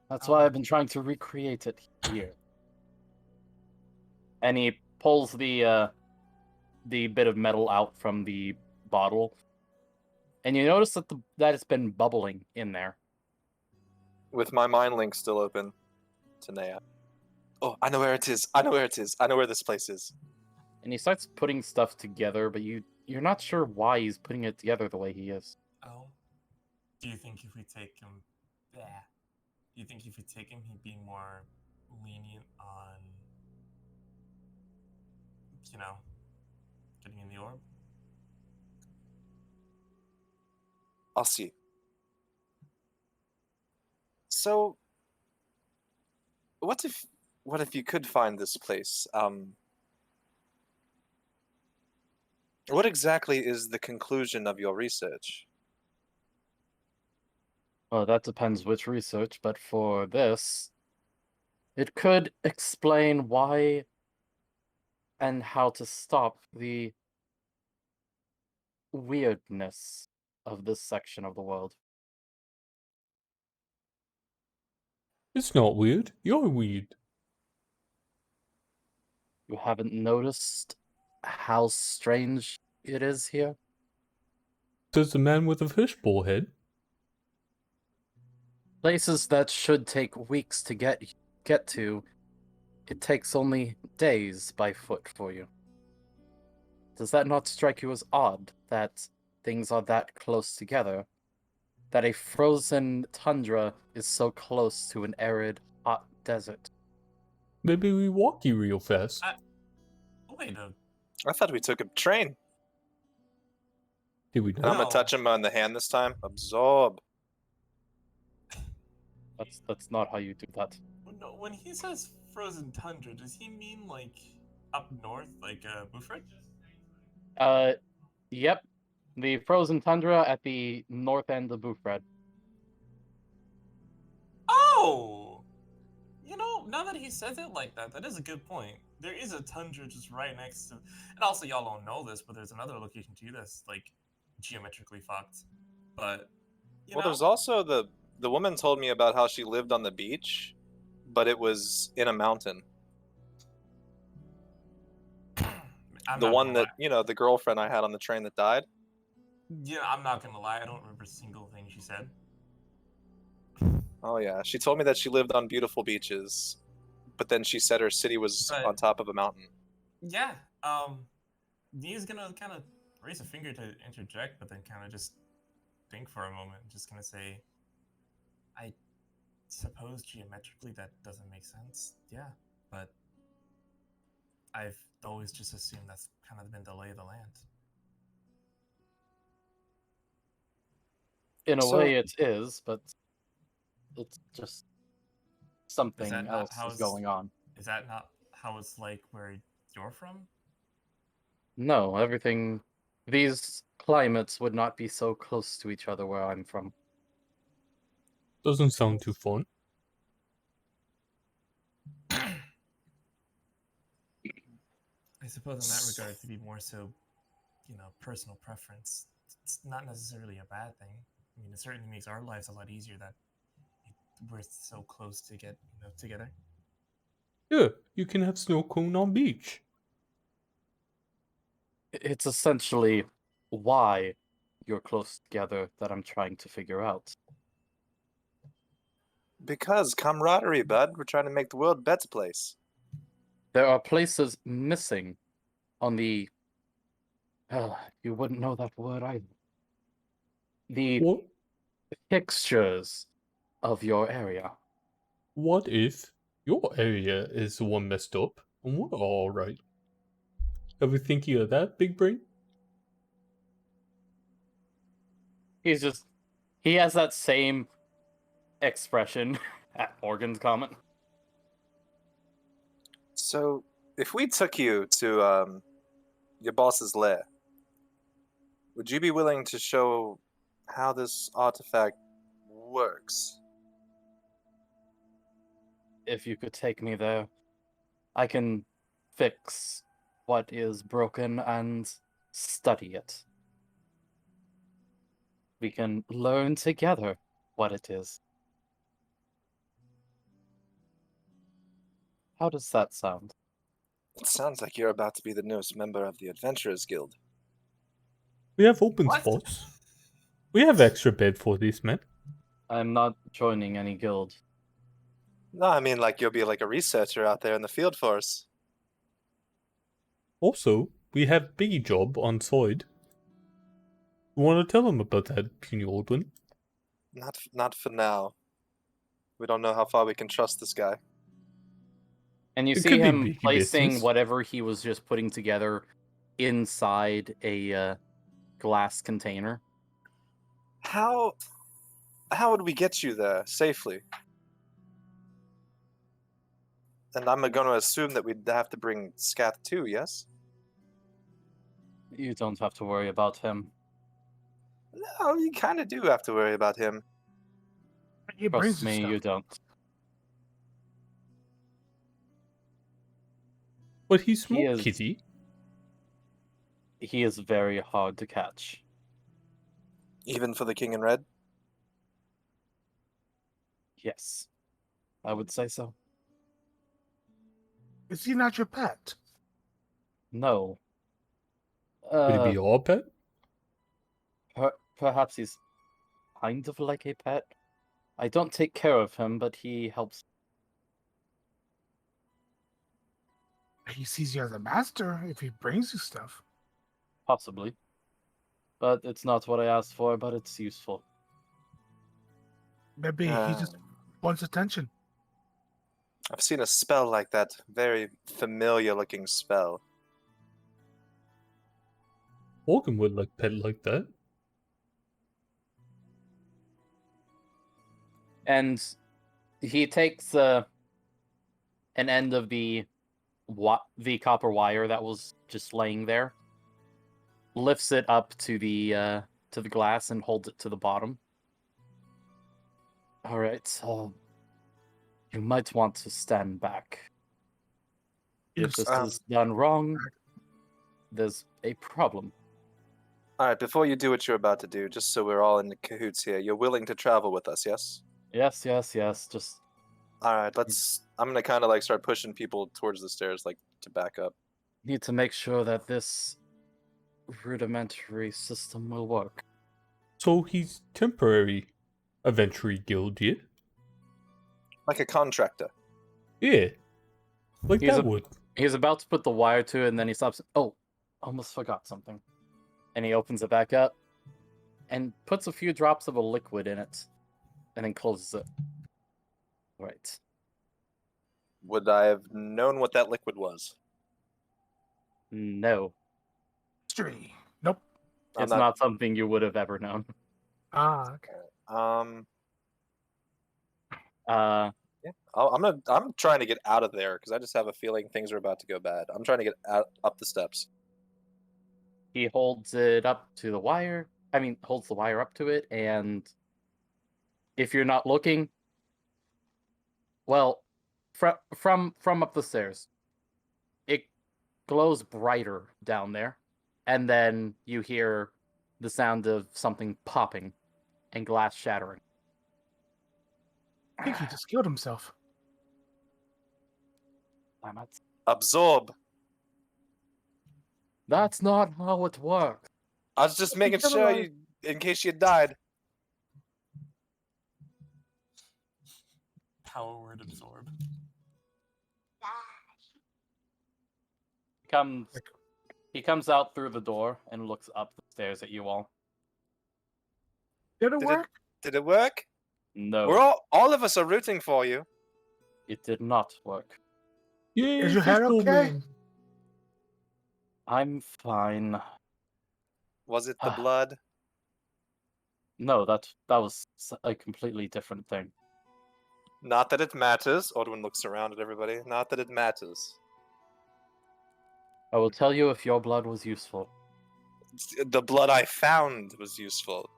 That's why I've been trying to recreate it here. And he pulls the bit of metal out from the bottle, and you notice that that it's been bubbling in there. With my mind link still open to Naya. Oh, I know where it is. I know where it is. I know where this place is. And he starts putting stuff together, but you're not sure why he's putting it together the way he is. oh, do you think if we take him, do you think if we take him, he'd be more lenient on, getting in the orb? I'll see. So, what if you could find this place? What exactly is the conclusion of your research? Well, that depends which research, but for this, it could explain why and how to stop the weirdness of this section of the world. It's not weird. You're weird. You haven't noticed how strange it is here? Says the man with a fishbowl head. Places that should take weeks to get to, it takes only days by foot for you. Does that not strike you as odd that things are that close together? That a frozen tundra is so close to an arid, hot desert? Maybe we walk you real fast. Wait a I thought we took a train. Did we And I'm not? gonna touch him on the hand this time. Absorb. That's not how you do that. No, when he says frozen tundra, does he mean like up north, like Buford? Yep. The frozen tundra at the north end of Bufred. Oh! Now that he says it like that, that is a good point. There is a tundra just right next to, and also y'all don't know this, but there's another location too that's like geometrically fucked. But Well, there's also the woman told me about how she lived on the beach, but it was in a mountain. I'm The not one gonna that, lie. the girlfriend I had on the train that died. Yeah, I'm not gonna lie. I don't remember a single thing she said. Oh yeah, she told me that she lived on beautiful beaches, but then she said her city was But- on top of a mountain. Yeah. Nia's gonna kind of raise a finger to interject, but then kind of just think for a moment. Just gonna say, I suppose geometrically that doesn't make sense. Yeah, but I've always just assumed that's kind of been the lay of the land. In a So- way it is, but it's just something not else how is it's- going on. Is that not how it's like where you're from? No, everything... These climates would not be so close to each other where I'm from. Doesn't sound too fun. I suppose in that regard, to be more so, personal preference, it's not necessarily a bad thing. I mean, it certainly makes our lives a lot easier that we're so close to get together. Yeah, you can have snow cone on beach. It's essentially why you're close together that I'm trying to figure out. Because camaraderie, bud. We're trying to make the world a better place. There are places missing on the. You wouldn't know that word either. The What? pictures of your area. What if your area is the one messed up and we're all right? Ever thinking of that, big brain? He has that same expression at Morgan's comment. So, if we took you to your boss's lair, would you be willing to show how this artifact works? If you could take me there, I can fix what is broken and study it. We can learn together what it is. How does that sound? It sounds like you're about to be the newest member of the Adventurers Guild. We have open What? spots. We have extra bed for this, man. I'm not joining any guild. No, I mean like you'll be like a researcher out there in the field for us. Also, we have Biggie Job on side. You want to tell him about that, puny old one? Not for now. We don't know how far we can trust this guy. And you It see could be him biggie placing business. whatever he was just putting together inside a glass container. How would we get you there safely? And I'm going to assume that we'd have to bring Scath too, yes? You don't have to worry about him. No, you kind of do have to worry about him. He brings Trust you me, stuff. you don't. But he's He small, is- kitty. He is very hard to catch. Even for the King in Red? Yes, I would say so. Is he not your pet? No. Would it be your pet? Perhaps he's kind of like a pet. I don't take care of him, but he helps. He sees you as a master if he brings you stuff. Possibly. But it's not what I asked for, but it's useful. Maybe he just wants attention. I've seen a spell like that. Very familiar looking spell. Morgan would like pet like that. And he takes an end of the copper wire that was just laying there, lifts it up to the glass and holds it to the bottom. All right, so you might want to stand back. If this is done wrong, there's a problem. Alright, before you do what you're about to do, just so we're all in the cahoots here, you're willing to travel with us, yes? Yes. Just Alright, I'm gonna kinda like start pushing people towards the stairs, like to back up. need to make sure that this rudimentary system will work. So he's temporary adventure guild, yeah? Like a contractor. Yeah. Like He's that a- would. He's about to put the wire to it, and then he stops. Oh, almost forgot something. And he opens it back up and puts a few drops of a liquid in it, and then closes it. Right. Would I have known what that liquid was? No, Mystery. Nope. I'm it's not something you would have ever known. Ah, okay. Uh, Yeah. I'm trying to get out of there because I just have a feeling things are about to go bad. I'm trying to get up the steps. he holds it up to the wire. I mean, holds the wire up to it, and if you're not looking, well, from up the stairs, it glows brighter down there, and then you hear the sound of something popping and glass shattering. I think he just killed himself. Damn it. Absorb. That's not how it works. I was just making Kill sure alive. in case you died. Power word absorb. He comes out through the door and looks up the stairs at you all. Did it Did work? Did it work? No, We're all of us are rooting for you. it did not work. Yay, Is your head Fishbowl okay? Man. I'm fine. Was it the blood? No, that was a completely different thing. Not that it matters. Odwin looks around at everybody. Not that it matters. I will tell you if your blood was useful. The blood I found was useful.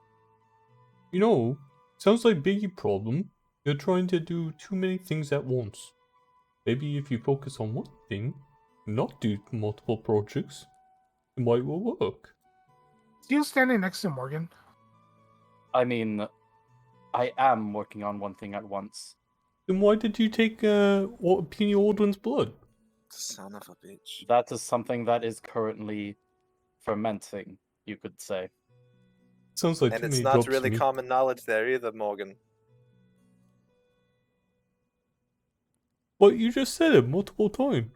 You know, sounds like Biggie problem. You're trying to do too many things at once. Maybe if you focus on one thing, not do multiple projects, it might will work. Still standing next to Morgan. I mean, I am working on one thing at once. Then why did you take Penny Aldrin's blood? Son of a bitch. That is something that is currently fermenting, you could say. Sounds like And too it's many not drops to really me. common knowledge there either, Morgan. But you just said it multiple times.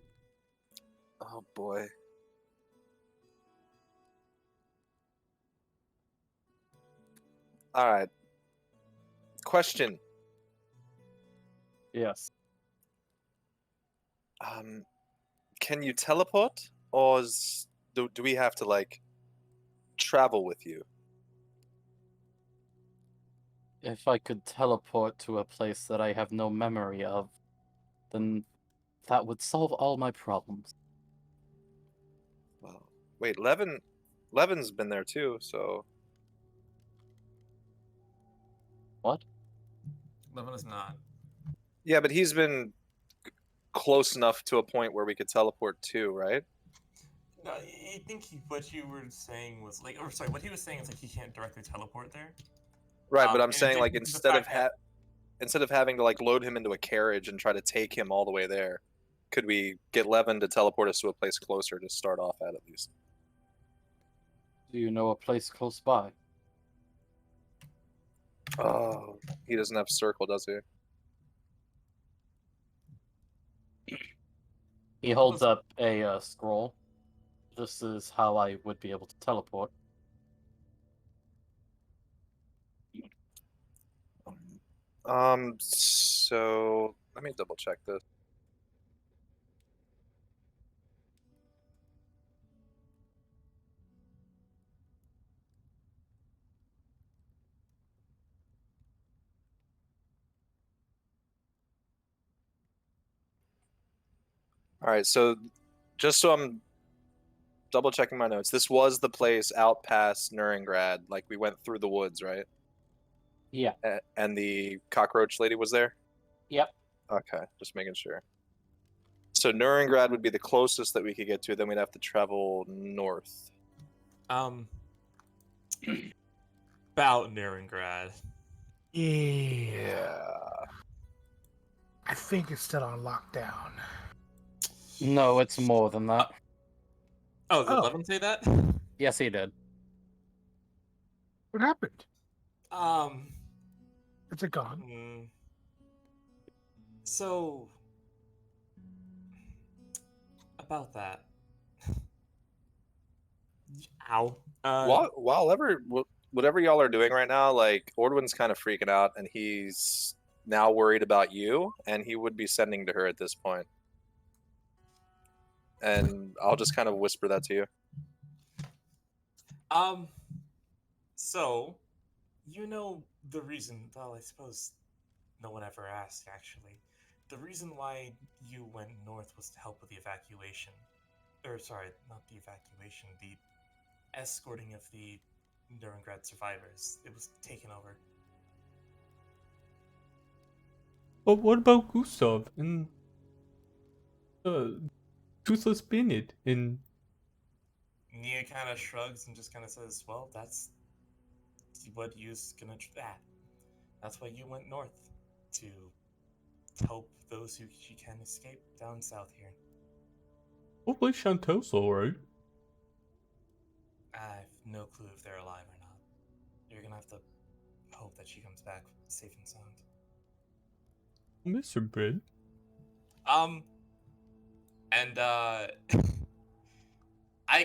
Oh boy. Alright. Question. Yes. Can you teleport? Or do we have to, like, travel with you? If I could teleport to a place that I have no memory of, then that would solve all my problems. Well, wait, Levin's been there too, so... What? Levin is not. Yeah, but he's been close enough to a point where we could teleport too, right? No, I think what you were saying was like, or sorry, what he was saying is like he can't directly teleport there. Right, but I'm in saying, like, addition to the fact that- instead of having to, like, load him into a carriage and try to take him all the way there, could we get Levin to teleport us to a place closer to start off at least? Do you know a place close by? Oh, he doesn't have circle, does he? He holds up a scroll. This is how I would be able to teleport. So let me double check this. All right, so just so I'm double checking my notes, this was the place out past Nuringrad, like we went through the woods, right? Yeah. And the cockroach lady was there? Yep. Okay, just making sure. So Nuringrad would be the closest that we could get to, then we'd have to travel north. About Nuringrad. Yeah. I think it's still on lockdown. No, it's more than that. Oh, did Oh. Levin say that? Yes, he did. What happened? Is it gone? So about that. Ow. Whatever y'all are doing right now, like Ordwin's kind of freaking out, and he's now worried about you, and he would be sending to her at this point. And I'll just kind of whisper that to you. So, you know the reason, well, I suppose no one ever asked, actually. The reason why you went north was to help with the evacuation. Or, sorry, not the evacuation, the escorting of the Nuringrad survivors. It was taken over. But what about Gustav and Toothless Bandit in Nia kind of shrugs and just kind of says, "Well, that's what you's gonna that. That's why you went north to help those who can escape down south here." hopefully Chantel's alright. I have no clue if they're alive or not. You're gonna have to hope that she comes back safe and sound. Miss her, Bread. And I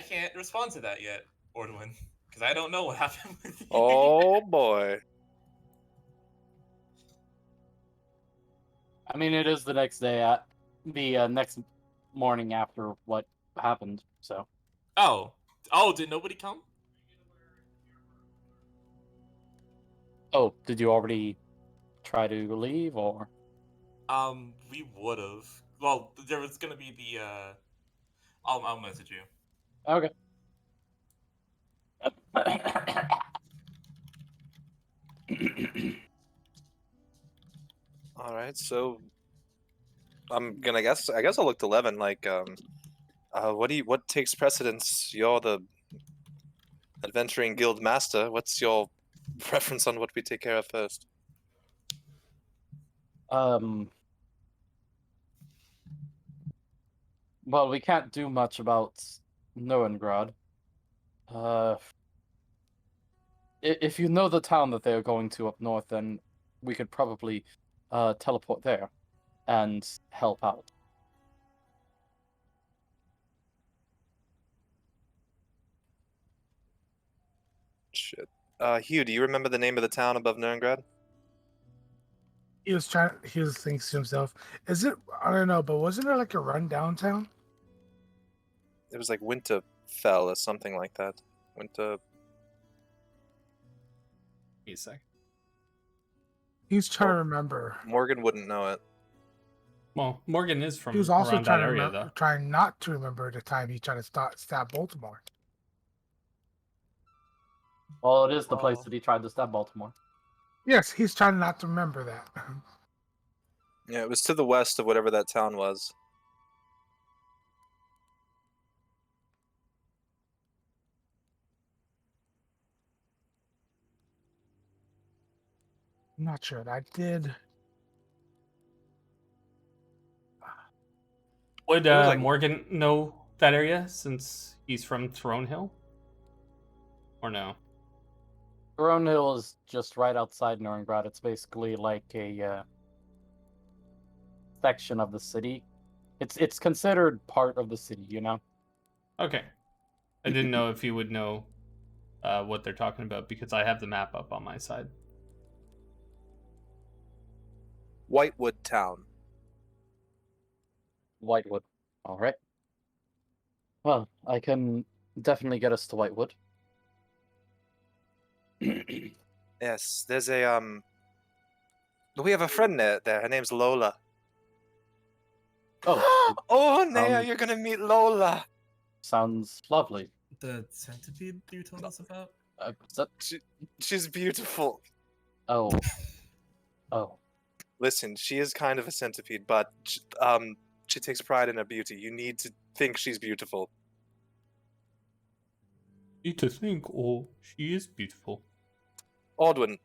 can't respond to that yet, Ordwin, because I don't know what happened with you. Oh boy. I mean, it is the next day at the next morning after what happened. So Oh, did nobody come? oh, did you already try to leave or? We would have. Well, there was gonna be the I'll message you. Okay. All right, so I'm gonna guess. I guess I'll look to Levin. Like, what takes precedence? You're the adventuring guild master. What's your preference on what we take care of first? Well, we can't do much about Noengrad. If you know the town that they're going to up north, then we could probably teleport there and help out. Shit. Hugh, do you remember the name of the town above Nuremberg? He was thinking to himself, is it, I don't know, but wasn't there like a run downtown? It was like Winterfell or something like that. Winter. Wait a sec. He's trying to remember. Morgan wouldn't know it. Well, Morgan is He from was also around that area, though. trying not to remember the time he tried to stab Baltimore. Well, it is the place Oh. that he tried to stab Baltimore. Yes, he's trying not to remember that. Yeah, it was to the west of whatever that town was. I'm not sure. I did. Would It was like- Morgan know that area since he's from Throne Hill? Or no? Throne Hill is just right outside Noengrad. It's basically like a section of the city. It's considered part of the city, you know? Okay. I didn't know if you would know what they're talking about because I have the map up on my side. Whitewood Town. Whitewood. All right. Well, I can definitely get us to Whitewood. Yes, there's a we have a friend there. Her name's Lola. Oh, Oh, Naya, Um, you're gonna meet Lola. sounds lovely. The centipede you told us about? Is that... She's beautiful. Oh. Oh. Listen, she is kind of a centipede, but she takes pride in her beauty. You need to think she's beautiful. Need to think, oh, she is beautiful. Ordwin.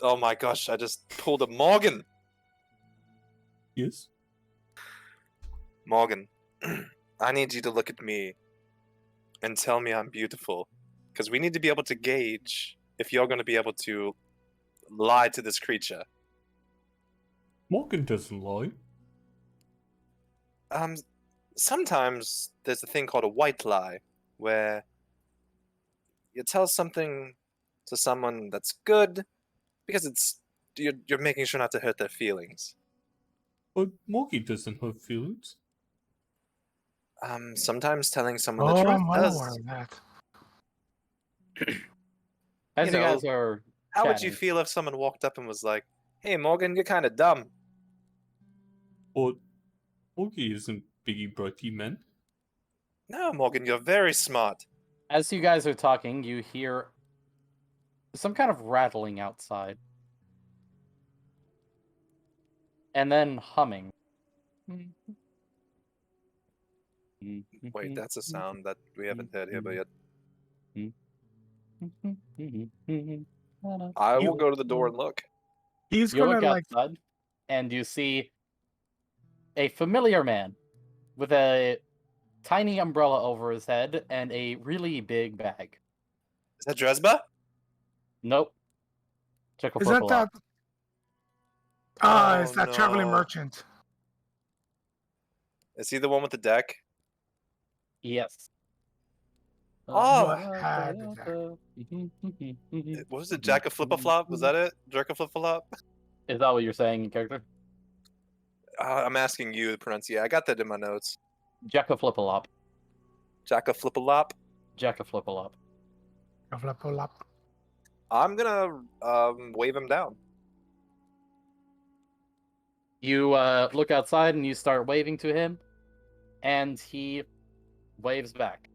Oh my gosh, I just pulled a Morgan. Yes? Morgan, I need you to look at me and tell me I'm beautiful. Because we need to be able to gauge if you're going to be able to lie to this creature. Morgan doesn't lie. Sometimes there's a thing called a white lie, where you tell something to someone that's good because you're making sure not to hurt their feelings. But Morgan doesn't have feelings. Sometimes telling someone Oh, the truth I'm well does. aware of that. As You you, know, guys are How would you chatting, feel if someone walked up and was like, "Hey, Morgan, you're kind of dumb." But Morgan isn't Biggie Brighty man. No, Morgan, you're very smart. as you guys are talking, you hear some kind of rattling outside. And then humming. Wait, that's a sound that we haven't had here, but yet. I will go to the door and look. He's You gonna look like. outside, and you see a familiar man with a tiny umbrella over his head and a really big bag. Is that Dresba? Nope. Check a Is that that? Oh, It's that traveling no. merchant. Is he the one with the deck? Yes. Oh! What had that? What was it? Jack of Flip-a-Flop? Was that it? Jerk of Flip-a-Flop? Is that what you're saying in character? I'm asking you the pronunciation. I got that in my notes. Jack of Flip-a-lop. Jack of Flip-a-Lop? Jack of Flip-a-lop. I'm gonna wave him down. You look outside and you start waving to him, and he waves back.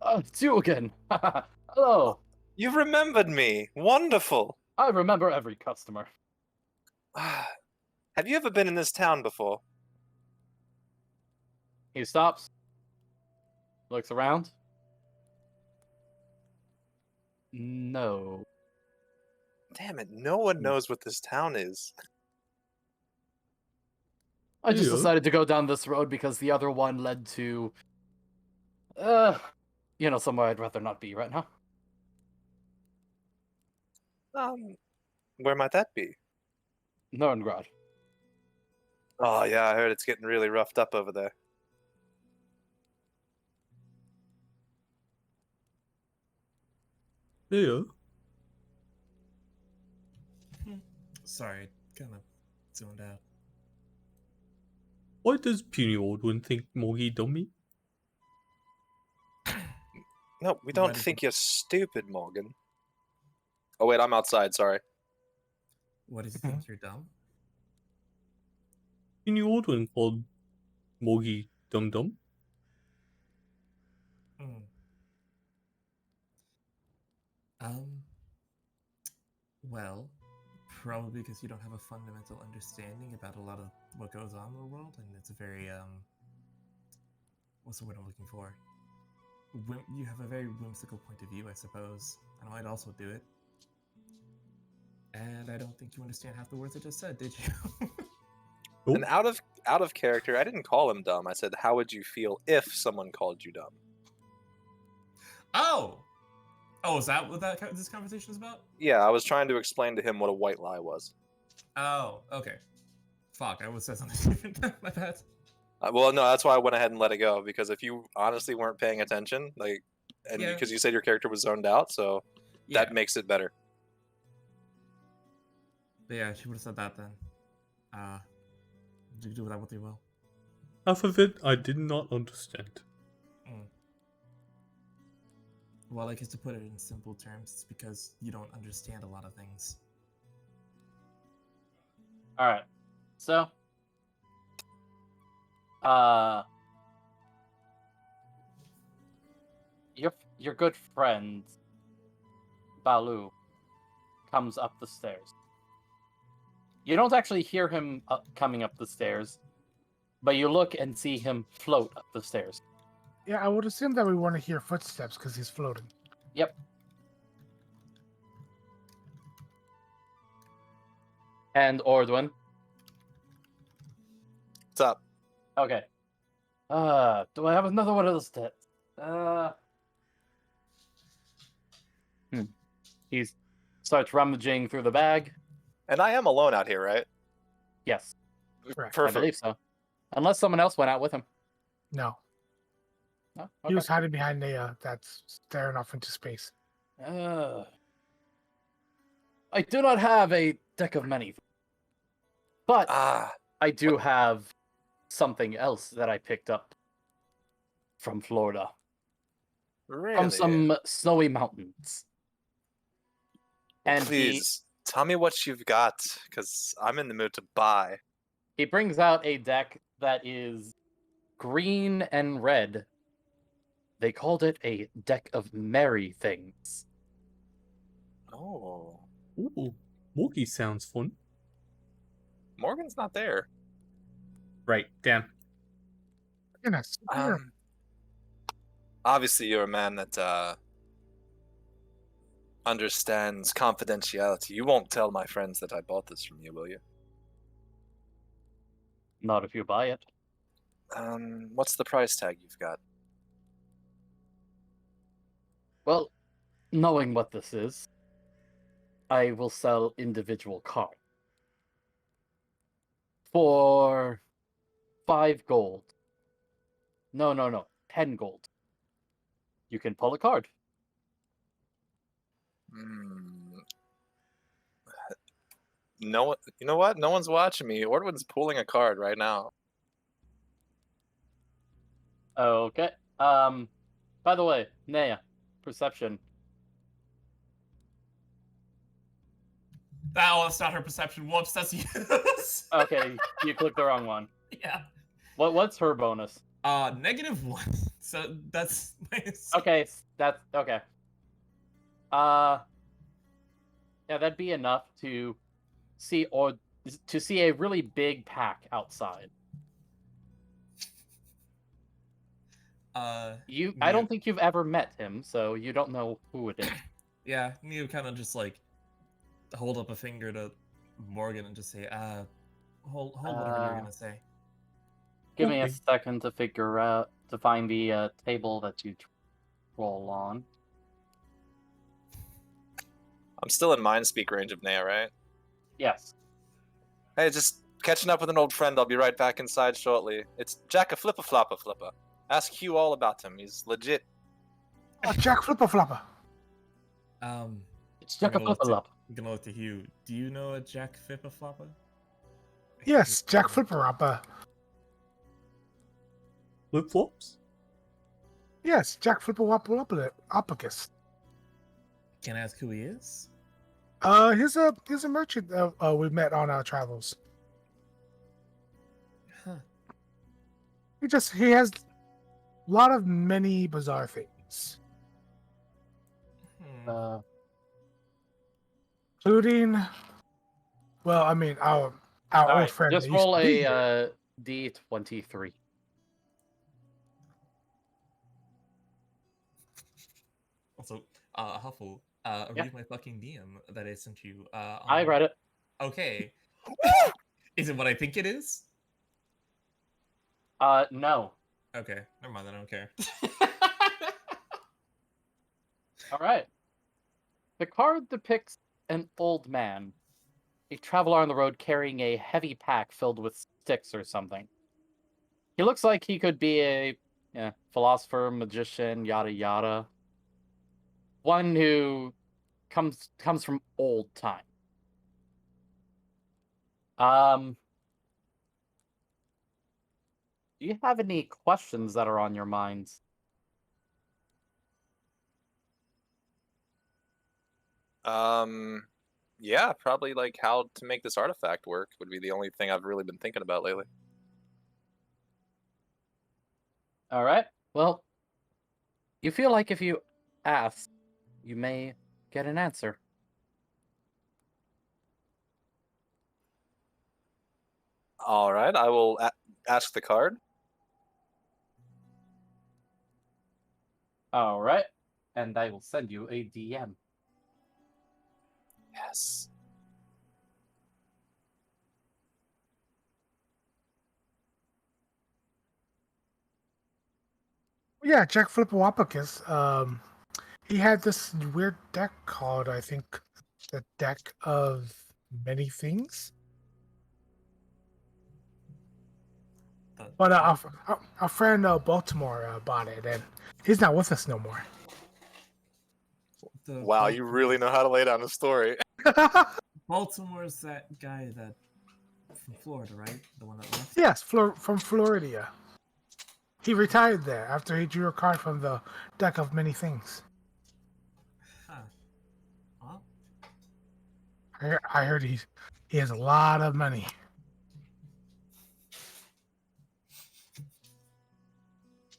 Oh, it's you again. Hello. You've remembered me. Wonderful. I remember every customer. Have you ever been in this town before? He stops, looks around. No. Damn it, no one knows what this town is. I just Yeah. decided to go down this road because the other one led to, somewhere I'd rather not be right now. Where might that be? Norengrad. Oh yeah, I heard it's getting really roughed up over there. Yeah. Sorry, kind of zoned out. Why does puny old one think Morgie dummy? No, we don't What is think it? you're stupid, Morgan. Oh wait, I'm outside, sorry. What does he think you're dumb? Puny old one called Morgie dum dum. Hmm. Well, probably because you don't have a fundamental understanding about a lot of what goes on in the world, and it's a very what's the word I'm looking for? You have a very whimsical point of view, I suppose, and I'd also do it. And I don't think you understand half the words I just said, did you? Nope. And out of character, I didn't call him dumb. I said, how would you feel if someone called you dumb? Oh, is that what this conversation is about? Yeah, I was trying to explain to him what a white lie was. Oh, okay. Fuck, I would say something different. My bad. Well, no, that's why I went ahead and let it go, because if you honestly weren't paying attention, and Yeah. because you said your character was zoned out, so Yeah. that makes it better. But yeah, she would have said that then. You do with that what you will. Half of it I did not understand. Well, I guess to put it in simple terms, it's because you don't understand a lot of things. All right. So, your good friend Balu comes up the stairs. You don't actually hear him coming up the stairs, but you look and see him float up the stairs. Yeah, I would assume that we want to hear footsteps because he's floating. Yep. And Ordwin. What's up? Okay. Do I have another one of those stats? He starts rummaging through the bag. And I am alone out here, right? Yes, Correct. I Perfect. believe so. Unless someone else went out with him. No, No? he was hiding behind that's staring off into space. I do not have a deck of many, but I do have something else that I picked up from Florida. Really? From some snowy mountains. And Please, tell me what you've got, because I'm in the mood to buy. he brings out a deck that is green and red. They called it a deck of merry things. Oh. Ooh, Morgie sounds fun. Morgan's not there. Right, damn. Goodness. Obviously, you're a man that understands confidentiality. You won't tell my friends that I bought this from you, will you? Not if you buy it. What's the price tag you've got? Well, knowing what this is, I will sell individual cards for 5 gold. No, 10 gold. You can pull a card. No, you know what? No one's watching me. Ordwin's pulling a card right now. Okay. By the way, Naya, perception. Oh, that's not her perception. Whoops, that's yours. Okay, you clicked the wrong one. Yeah. What's her bonus? -1. So that's nice. Okay, that's okay. Yeah, that'd be enough to see a really big pack outside. I don't think you've ever met him, so you don't know who it is. Yeah, Neo kind of just like hold up a finger to Morgan and just say, hold whatever you're gonna say. Give me a Okay. second to find the table that you roll on. I'm still in mind speak range of Naya, right? Yes. Hey, just catching up with an old friend. I'll be right back inside shortly. It's Jack a Flipper Flopper Flipper. Ask Hugh all about him. He's legit. Jack Flipper Flopper. It's Jack a Flipper. I'm gonna look to Hugh. Do you know a Jack Flipper Flopper? Yes, Jack Flipper Flopper. Flip flops? Yes, Jack Flipper Flopper Opicus. Can I ask who he is? He's a merchant we met on our travels. Huh. He has a lot of many bizarre things. Including, well, I mean, our old Alright, friend. just that used roll to be a here. D23. Also, Huffle, read my fucking DM that I sent you. I read it. Okay. Is it what I think it is? No. Okay, never mind. I don't care. Alright. The card depicts an old man, a traveler on the road carrying a heavy pack filled with sticks or something. He looks like he could be a philosopher, magician, yada yada. One who comes from old time. Do you have any questions that are on your minds? Yeah, probably like how to make this artifact work would be the only thing I've really been thinking about lately. All right. Well, you feel like if you ask, you may get an answer. All right, I will ask the card. All right. And I will send you a DM. Yes. Yeah, Jack Flipper Opicus. He had this weird deck called, I think, the Deck of Many Things. But our friend Baltimore bought it, and he's not with us no more. Wow, you really know how to lay down a story. Baltimore's that guy that from Florida, right? The one that left. Yes, from Florida. He retired there after he drew a card from the Deck of Many Things. Huh. Well, I heard he has a lot of money.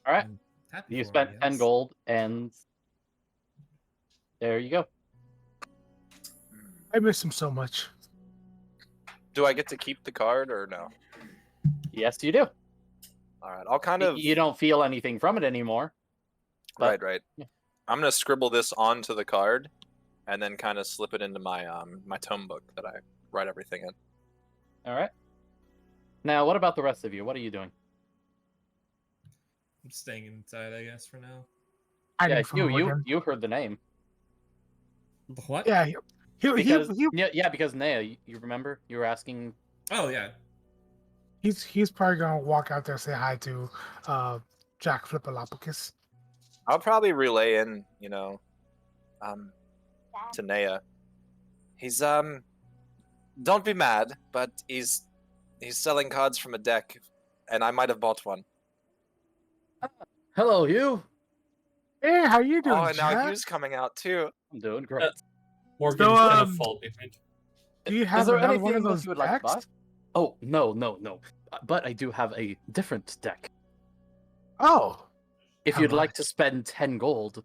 All right. I'm happy You for him, spent I 10 guess. gold, and there you go. I miss him so much. Do I get to keep the card or no? Yes, you do. All right, I'll kind of. You don't feel anything from it anymore. But, right. yeah. I'm gonna scribble this onto the card, and then kind of slip it into my my tome book that I write everything in. All right. Now, what about the rest of you? What are you doing? I'm staying inside, I guess, for now. Hiding Yeah, from you Morgan. you heard the name What? Yeah, because because Naya, you remember you were asking. Oh yeah. he's probably gonna walk out there and say hi to Jack Flippalopicus. I'll probably relay in, to Naya. He's don't be mad, but he's selling cards from a deck, and I might have bought one. Hello, you. Hey, how you doing, Oh, and now Jack? Hugh's coming out too. I'm doing great. Morgan's So, gonna um, fall behind. Do you Is have there another one of anything that those you would like to buy? decks? Oh, no. But I do have a different deck. Oh, If How you'd like nice. to spend 10 gold,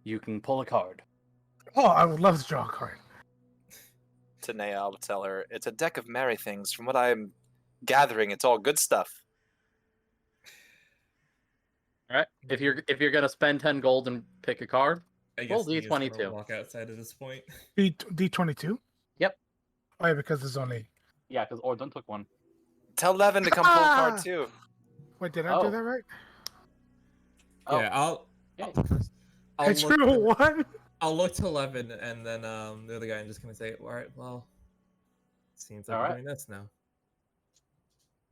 you can pull a card. I would love to draw a card. To Naya, I'll tell her it's a deck of merry things. From what I'm gathering, it's all good stuff. All right. If you're gonna spend 10 gold and pick a card, I roll guess Nia's gonna D22. walk outside at this point. D22. Yep. Oh, yeah, because there's only. Yeah, because Ordon took one. Tell Levin to come pull a card too. Wait, did I do Oh. that right? Oh, Yeah, I'll I look drew to, one. I'll look to 11, and then the other guy, I'm just gonna say, all right, well, seems like All we're right. doing this now.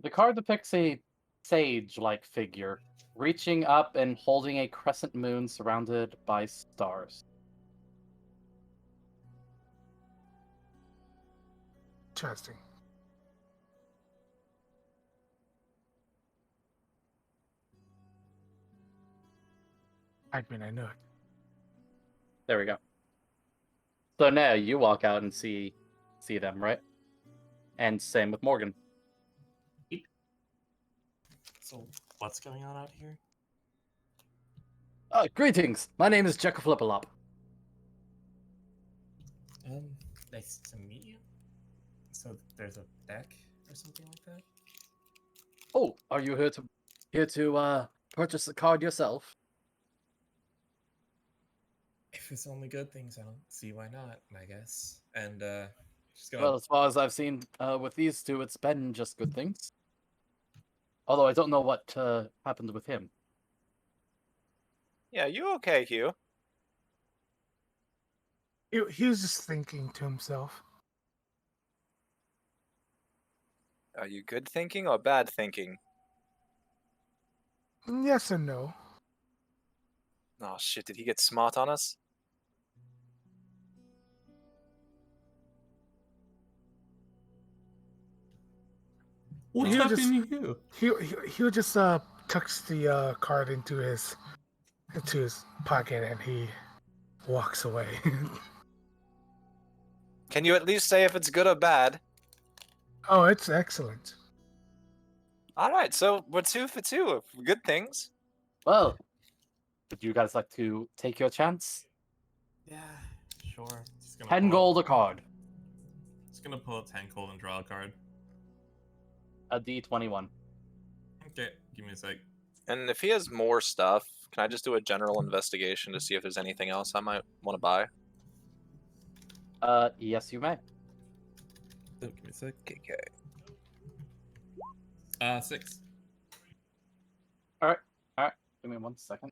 The card depicts a sage-like figure reaching up and holding a crescent moon surrounded by stars. Interesting. I mean, I knew it. There we go. So now you walk out and see them, right? And same with Morgan. So what's going on out here? Greetings. My name is Jack Flippalop. Nice to meet you. So there's a deck or something like that? Oh, are you here to purchase the card yourself? If it's only good things, I don't see why not, I guess. And just gonna Well, as far as I've seen with these two, it's been just good things. Although I don't know what happened with him. Yeah, you okay, Hugh? He was just thinking to himself. Are you good thinking or bad thinking? Yes and no. Oh shit, did he get smart on us? What's He'll just- happening here? He'll just tucks the card into his pocket and he walks away. Can you at least say if it's good or bad? Oh, it's excellent. All right, so we're 2 for 2 of good things. Well, would you guys like to take your chance? yeah, sure. Just gonna 10 pull gold a card. Just gonna pull out 10 gold and draw a card. A D21. Okay, give me a sec. And if he has more stuff, can I just do a general investigation to see if there's anything else I might want to buy? Yes, you may. Oh, give me a sec. Okay. 6. All right. Give me 1 second.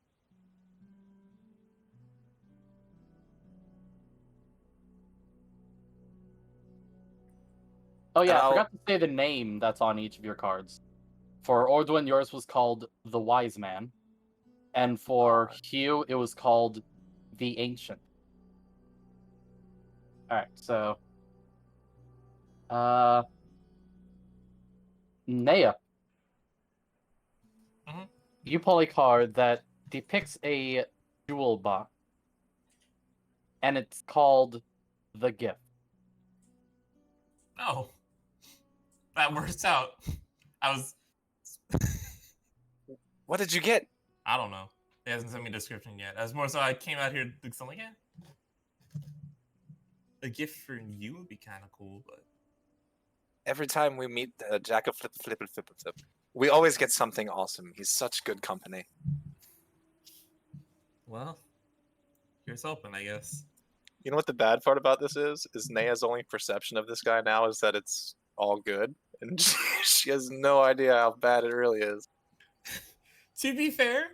Oh yeah, I forgot to say the name that's on each of your cards. For Ordwin, yours was called the Wise Man, and for Hugh, it was called the Ancient. All right, so Naya, Mhm. you pull a card that depicts a jewel box, and it's called the Gift. Oh, that works out. I was. What did you get? I don't know. He hasn't sent me a description yet. As more so, I came out here because I'm like, yeah, a gift for you would be kind of cool, but Every time we meet Jack of Flip, we always get something awesome. He's such good company. Well, here's hoping, I guess. You know what the bad part about this is? Is Naya's only perception of this guy now is that it's all good, and she has no idea how bad it really is. To be fair.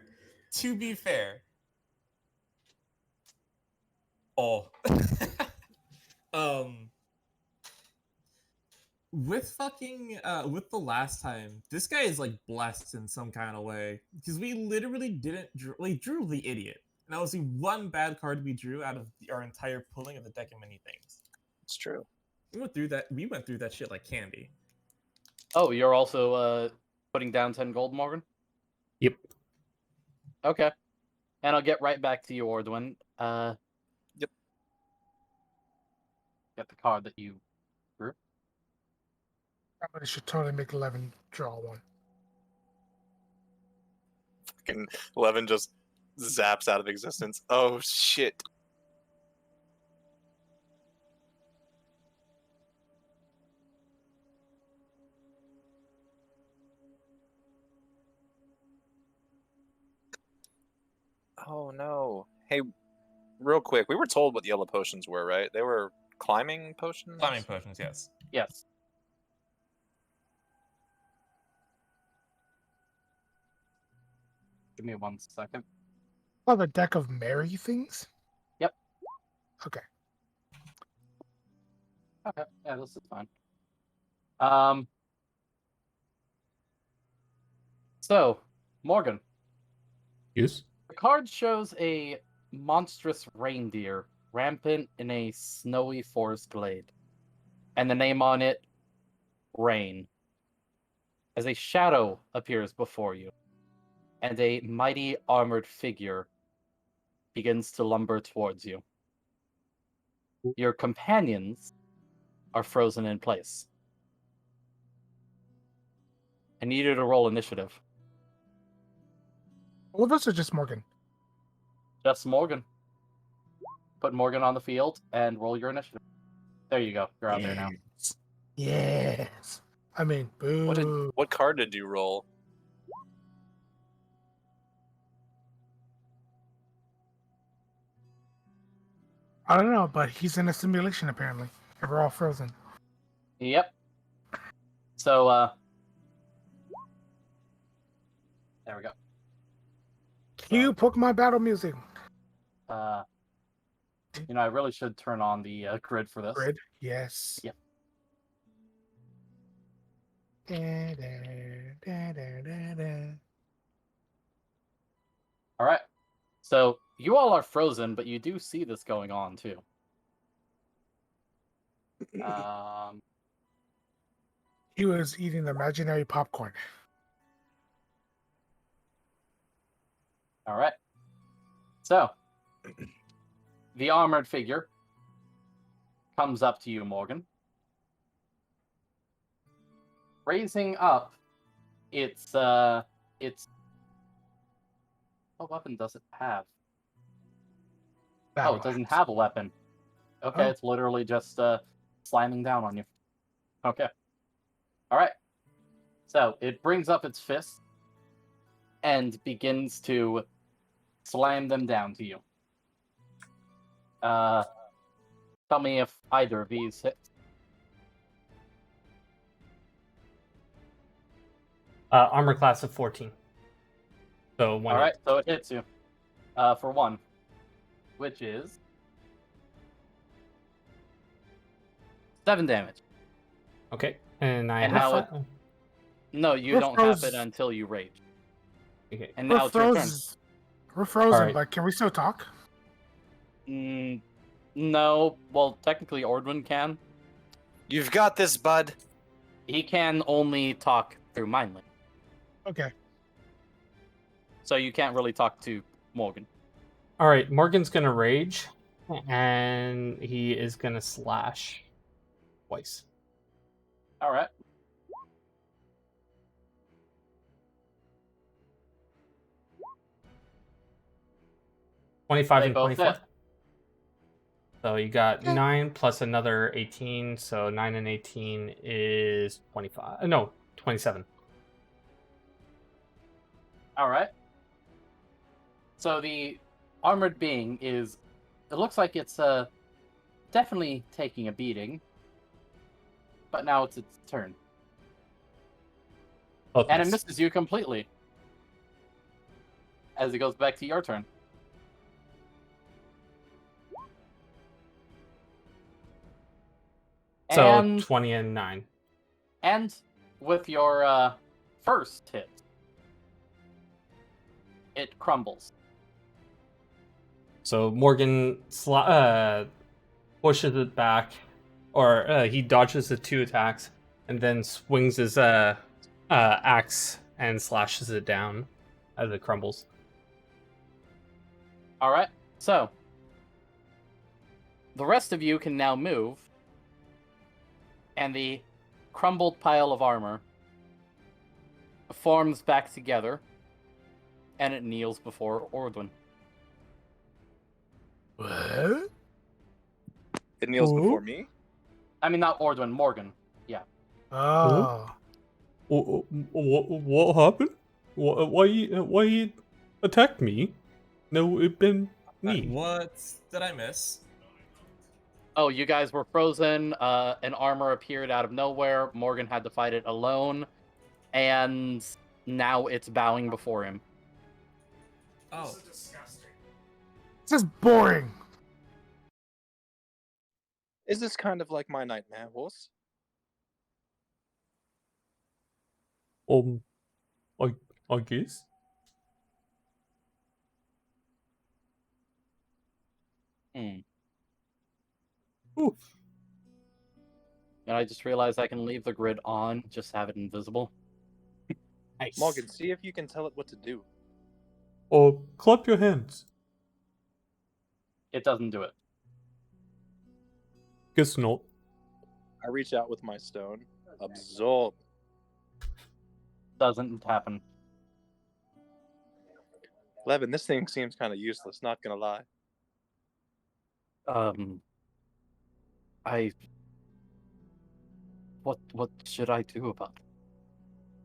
Oh. um. With the last time, this guy is like blessed in some kind of way because we literally didn't drew the idiot, and that was the one bad card we drew out of our entire pulling of the deck and many things. It's true. We went through that shit like candy. Oh, you're also putting down 10 gold, Morgan? Yep. Okay. And I'll get right back to you, Ordwin. Yep. Get the card that you drew. Somebody should totally make 11 draw one. Fucking 11 just zaps out of existence. Oh shit. Oh no. Hey, real quick, we were told what the yellow potions were, right? They were climbing potions? Climbing potions, yes. Yes. Give me 1 second. Oh, the deck of merry things? Yep. Okay. Okay. Yeah, this is fine. So, Morgan, Yes. the card shows a monstrous reindeer rampant in a snowy forest glade, and the name on it, Rain. As a shadow appears before you, and a mighty armored figure begins to lumber towards you. Your companions are frozen in place. I need you to roll initiative. All of us are just Morgan. Just Morgan. Put Morgan on the field and roll your initiative. There you go. You're out there now. Yes. I mean, boo. What card did you roll? I don't know, but he's in a simulation apparently. And we're all frozen. Yep. So, there we go. Cue Pokemon battle music. I really should turn on the grid for this. Grid? Yes. Yep. Da, da, da, da, da. All right. So you all are frozen, but you do see this going on too. He was eating imaginary popcorn. All right. So the armored figure comes up to you, Morgan, raising up its what weapon does it have? Oh, it doesn't have a weapon. Okay, Oh. it's literally just slamming down on you. Okay. All right. So it brings up its fist and begins to slam them down to you. Tell me if either of these hit. Armor class of 14. So one. All right, so it hits you for 1, which is 7 damage. Okay, and I And have now fi- No, you We're don't have it froze- until you rage. Okay. And We're now it's your turn. We're frozen, Alright. but can we still talk? No, well, technically Ordwin can. You've got this, bud. He can only talk through mind link, Okay. so you can't really talk to Morgan. All right, Morgan's gonna rage, and he is gonna slash twice. All right. $25 They and both 24. hit. So you got 9 plus another 18. So 9 and 18 is 25. No, 27. All right. So the armored being is... It looks like it's definitely taking a beating. But now it's its turn. Oh, And it thanks. misses you completely. As it goes back to your turn. So And 20 and 9. And with your first hit, it crumbles. So Morgan pushes it back, or he dodges the 2 attacks, and then swings his axe and slashes it down as it crumbles. Alright, so the rest of you can now move, and the crumbled pile of armor forms back together, and it kneels before Ordwin. What? It kneels Oh? before me. I mean, not Ordwin, Morgan. Oh. What happened? Why he attacked me? No, it been me. What did I miss? Oh, you guys were frozen, an armor appeared out of nowhere, Morgan had to fight it alone, and now it's bowing before him. Oh, This is boring. Is this kind of like my nightmare horse? I guess. Hmm. Oof. And I just realized I can leave the grid on, just have it invisible. Nice. Morgan, see if you can tell it what to do. Oh, clap your hands. It doesn't do it. Guess not. I reach out with my stone. Absorb. Doesn't happen. Levin, this thing seems kind of useless, not gonna lie. What should I do about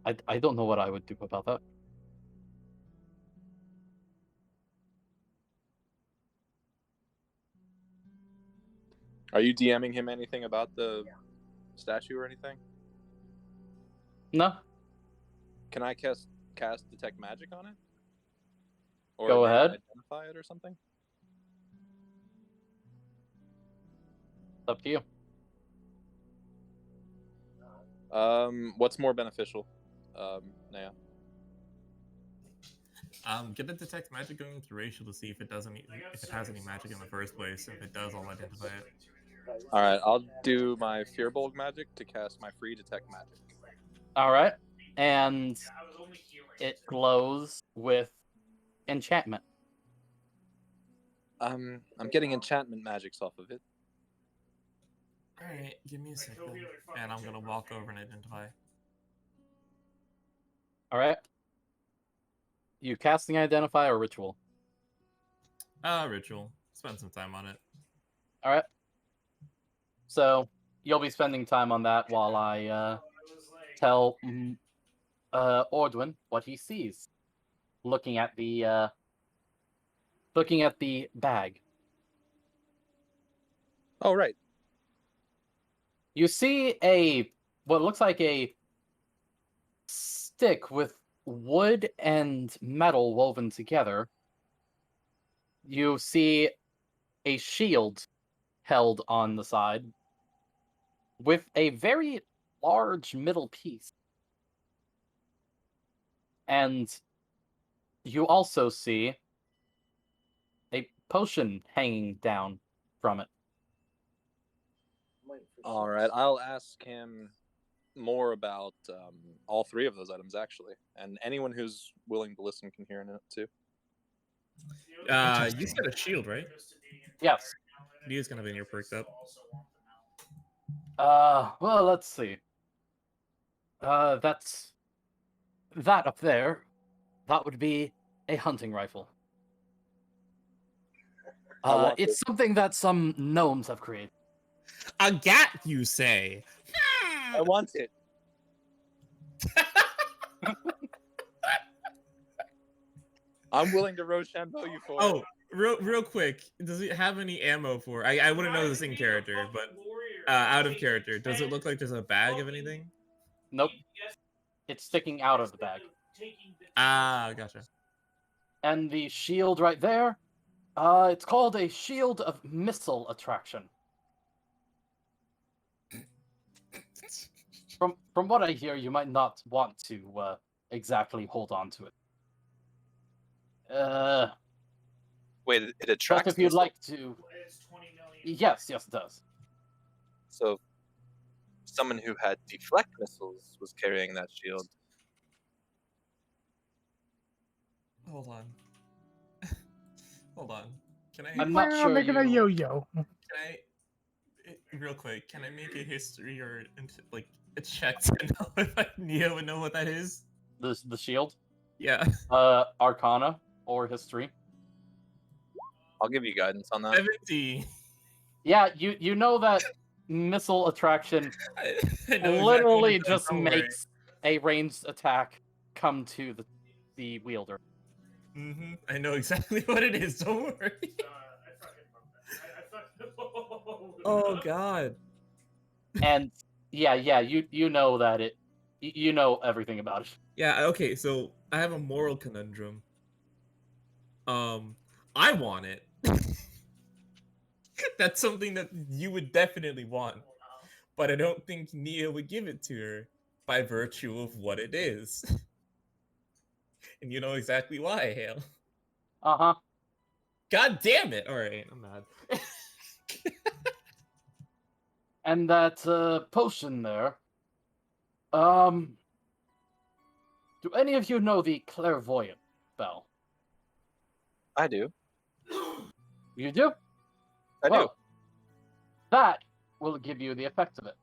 it? I don't know what I would do about that. Are you DMing him anything about the statue or anything? No, Can I cast detect magic on it? Or Go maybe ahead. Identify it or something? it's up to you. What's more beneficial? Naya. get a detect magic going to Racial to see if it has any magic in the first place. If it does, I'll identify it. All right, I'll do my Fearbolg magic to cast my free detect magic. All right, and it glows with enchantment. I'm getting enchantment magics off of it. Alright, give me a second. And I'm gonna walk over and identify. All right, you casting identify or ritual? Ritual. Spend some time on it. All right, so you'll be spending time on that while I tell Ordwin what he sees, looking at the bag. Oh, right. You see what looks like a stick with wood and metal woven together. You see a shield held on the side with a very large middle piece. And you also see a potion hanging down from it. All right, I'll ask him more about all 3 of those items, actually. And anyone who's willing to listen can hear in it, too. You said a shield, right? Yes. He is gonna be near perked up. Well, let's see. That's that up there. That would be a hunting rifle. I want It's something that some gnomes have created. A gat, you say? I want it. I'm willing to Rochambeau you for it. Oh, real quick, does it have any ammo for? I wouldn't know this in character, but out of character, does it look like there's a bag of anything? Nope. It's sticking out of the bag. Ah, gotcha. And the shield right there, it's called a shield of missile attraction. From what I hear, you might not want to exactly hold on to it. Wait, it But attracts if you'd missiles? like to, yes, it does. So someone who had deflect missiles was carrying that shield. Hold on. Hold on. Can I? I'm not sure making a you. yo-yo. Real quick, can I make a history or like a check to know if Neo would know what that is? The shield, Yeah. Arcana or history. I'll give you guidance on that. 70. Yeah, you know that missile attraction I know literally exactly just don't worry. makes a ranged attack come to the wielder. I know exactly what it is. Don't worry. Oh God. And yeah, you know that you know everything about it. Yeah. Okay. So I have a moral conundrum. I want it. That's something that you would definitely want, but I don't think Nia would give it to her by virtue of what it is. And you know exactly why, Hale. Uh-huh. God damn it! All right, I'm mad. And that potion there. Do any of you know the clairvoyant spell? I do. You do? I Well, that will give you the effect of it.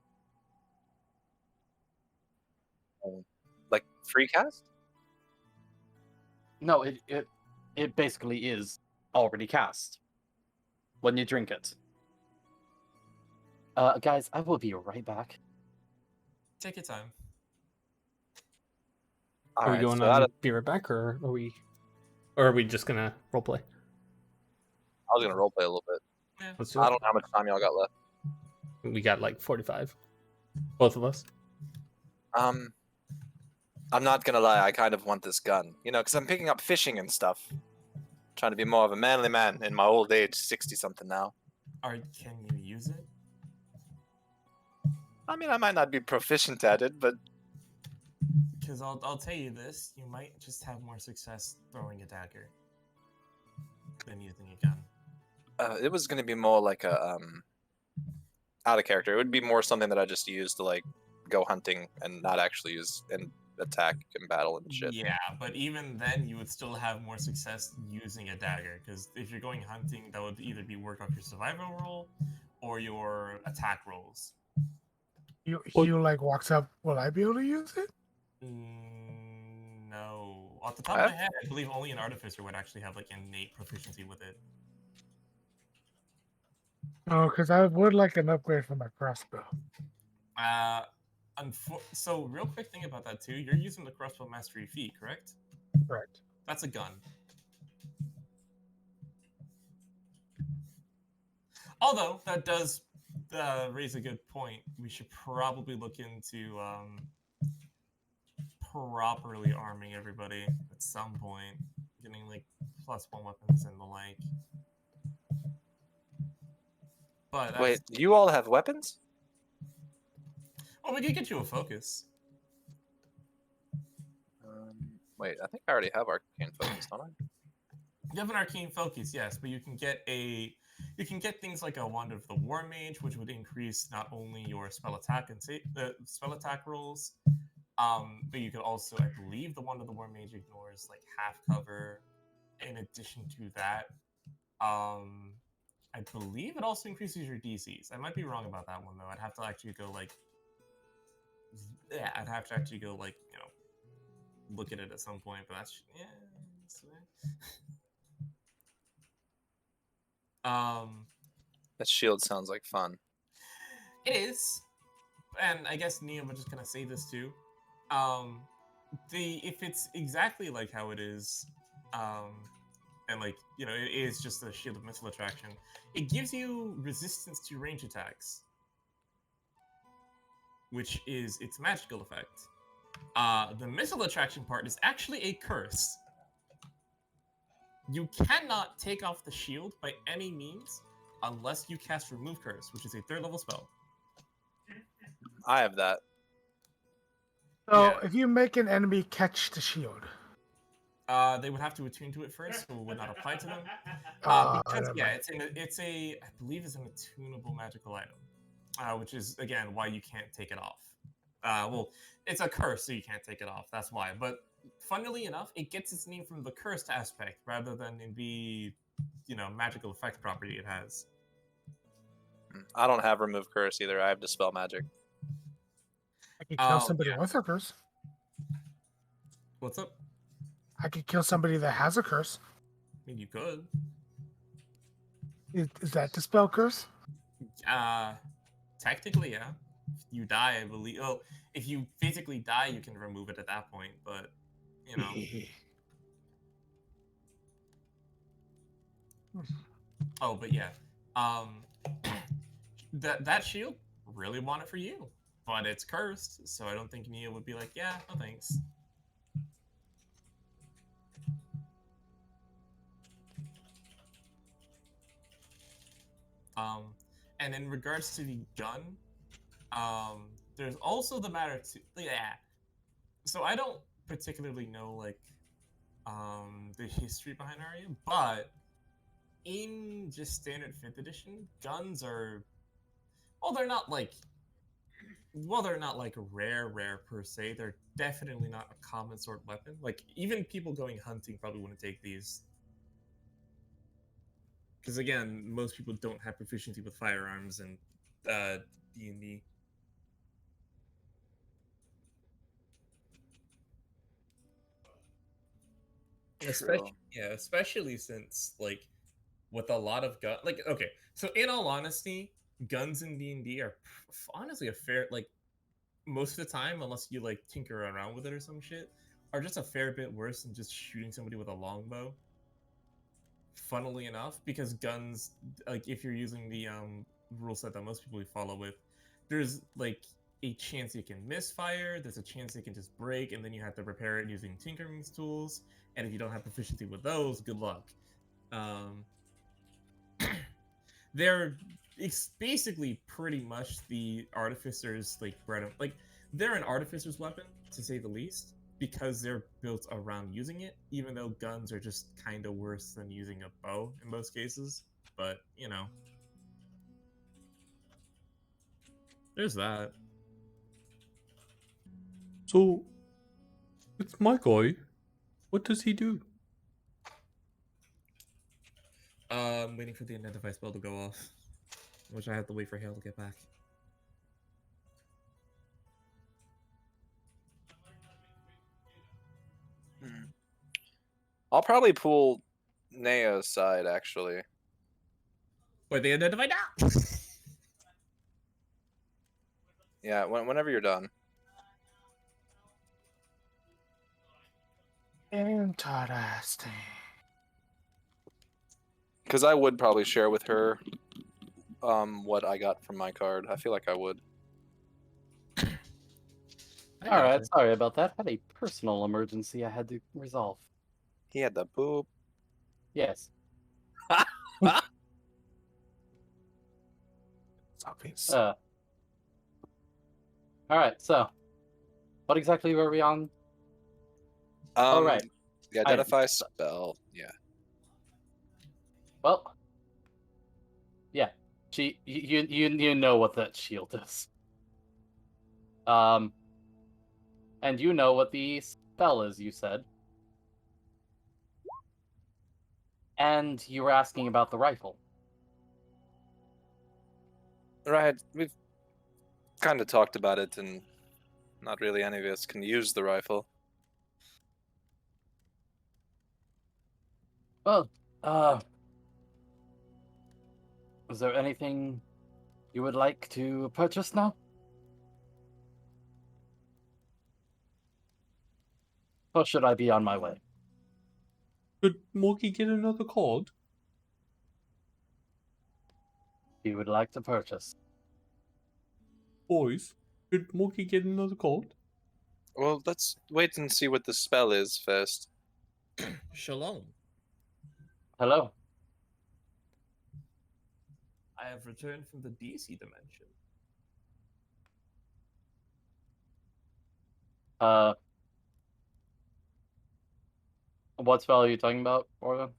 do. Like free cast? No, it basically is already cast when you drink it. Guys, I will be right back. Take your time. Are we Alright, going so on be right back, or are we just gonna roleplay? I was gonna roleplay a little bit. Let's do I it. don't know how much time y'all got left. We got like 45, both of us. I'm not gonna lie, I kind of want this gun. You know, because I'm picking up fishing and stuff. Trying to be more of a manly man in my old age, 60-something now. Can you use it? I mean, I might not be proficient at it, but Because I'll tell you this, you might just have more success throwing a dagger than using a gun. it was gonna be more like a out of character. It would be more something that I just use to like go hunting and not actually use and attack and battle and shit. Yeah, but even then, you would still have more success using a dagger. Because if you're going hunting, that would either be work off your survival roll or your attack rolls. You like walks up. Will I be able to use it? No. Off the top of my head, I believe only an artificer would actually have like innate proficiency with it. Oh, because I would like an upgrade for my crossbow. So real quick thing about that too, you're using the crossbow mastery feat, correct? Correct. That's a gun. Although that does raise a good point. We should probably look into properly arming everybody at some point, getting like +1 weapons and the like. But Wait, you all have weapons? well, we could get you a focus. Wait, I think I already have arcane focus, don't I? You have an arcane focus, yes, but you can get things like a wand of the war mage, which would increase not only your spell attack and spell attack rolls, but you could also, I believe, the wand of the war mage ignores like half cover. In addition to that, I believe it also increases your DCs. I might be wrong about that one though. I'd have to actually go like, look at it at some point. But that's That shield sounds like fun. It is, and I guess Nia was just gonna say this too. If it's exactly like how it is, and like it is just a shield of missile attraction. It gives you resistance to range attacks, which is its magical effect. The missile attraction part is actually a curse. You cannot take off the shield by any means unless you cast Remove Curse, which is a 3rd level spell. I have that. So Yeah. if you make an enemy catch the shield, They would have to attune to it first, so it would not apply to them. Ah, Because never yeah, mind. it's a I believe it's an attunable magical item, which is again why you can't take it off. Well, it's a curse, so you can't take it off. That's why. But funnily enough, it gets its name from the cursed aspect rather than in the magical effect property it has. I don't have Remove Curse either. I have Dispel Magic. I could kill Oh, somebody yeah. with a curse. What's up? I could kill somebody that has a curse. I mean, you could. Is that dispel curse? Technically, yeah. If you die, I believe. Oh, if you physically die, you can remove it at that point. But Oh, but yeah. That shield, really want it for you, but it's cursed, so I don't think Nia would be like, yeah, no thanks. And in regards to the gun, there's also the matter to So I don't particularly know like the history behind Aria, but in just standard 5th edition, guns are they're not like rare per se. They're definitely not a common sort weapon. Like even people going hunting probably wouldn't take these. Because again, most people don't have proficiency with firearms and D&D. Especially since like with a lot of gun okay, so in all honesty, guns in D&D are honestly a fair most of the time, unless you like tinker around with it or some shit, are just a fair bit worse than just shooting somebody with a longbow. Funnily enough, because guns, like if you're using the rule set that most people follow with, there's like a chance you can misfire, there's a chance it can just break, and then you have to repair it using tinkering's tools. And if you don't have proficiency with those, good luck. It's basically pretty much the artificer's they're an artificer's weapon to say the least, because they're built around using it, even though guns are just kind of worse than using a bow in most cases. But there's that. So, it's my guy. What does he do? I'm waiting for the identify spell to go off, which I have to wait for Hale to get back. I'll probably pull Nea's side, actually. Wait, they identified now? Yeah, whenever you're done. Interesting. Because I would probably share with her what I got from my card. I feel like I would. All right, sorry about that. Had a personal emergency I had to resolve. He had the boop. Yes. It's obvious. All right, so what exactly were we on? Oh, right. The identify spell. Yeah. Well, yeah. You know what that shield is. And you know what the spell is, you said. And you were asking about the rifle. Right. We've kind of talked about it, and not really any of us can use the rifle. Well, is there anything you would like to purchase now? Or should I be on my way? Could Morky get another card? He would like to purchase. Boys, could Morky get another card? Well, let's wait and see what the spell is first. Shalom. Hello. I have returned from the DC dimension. What spell are you talking about, Morgan?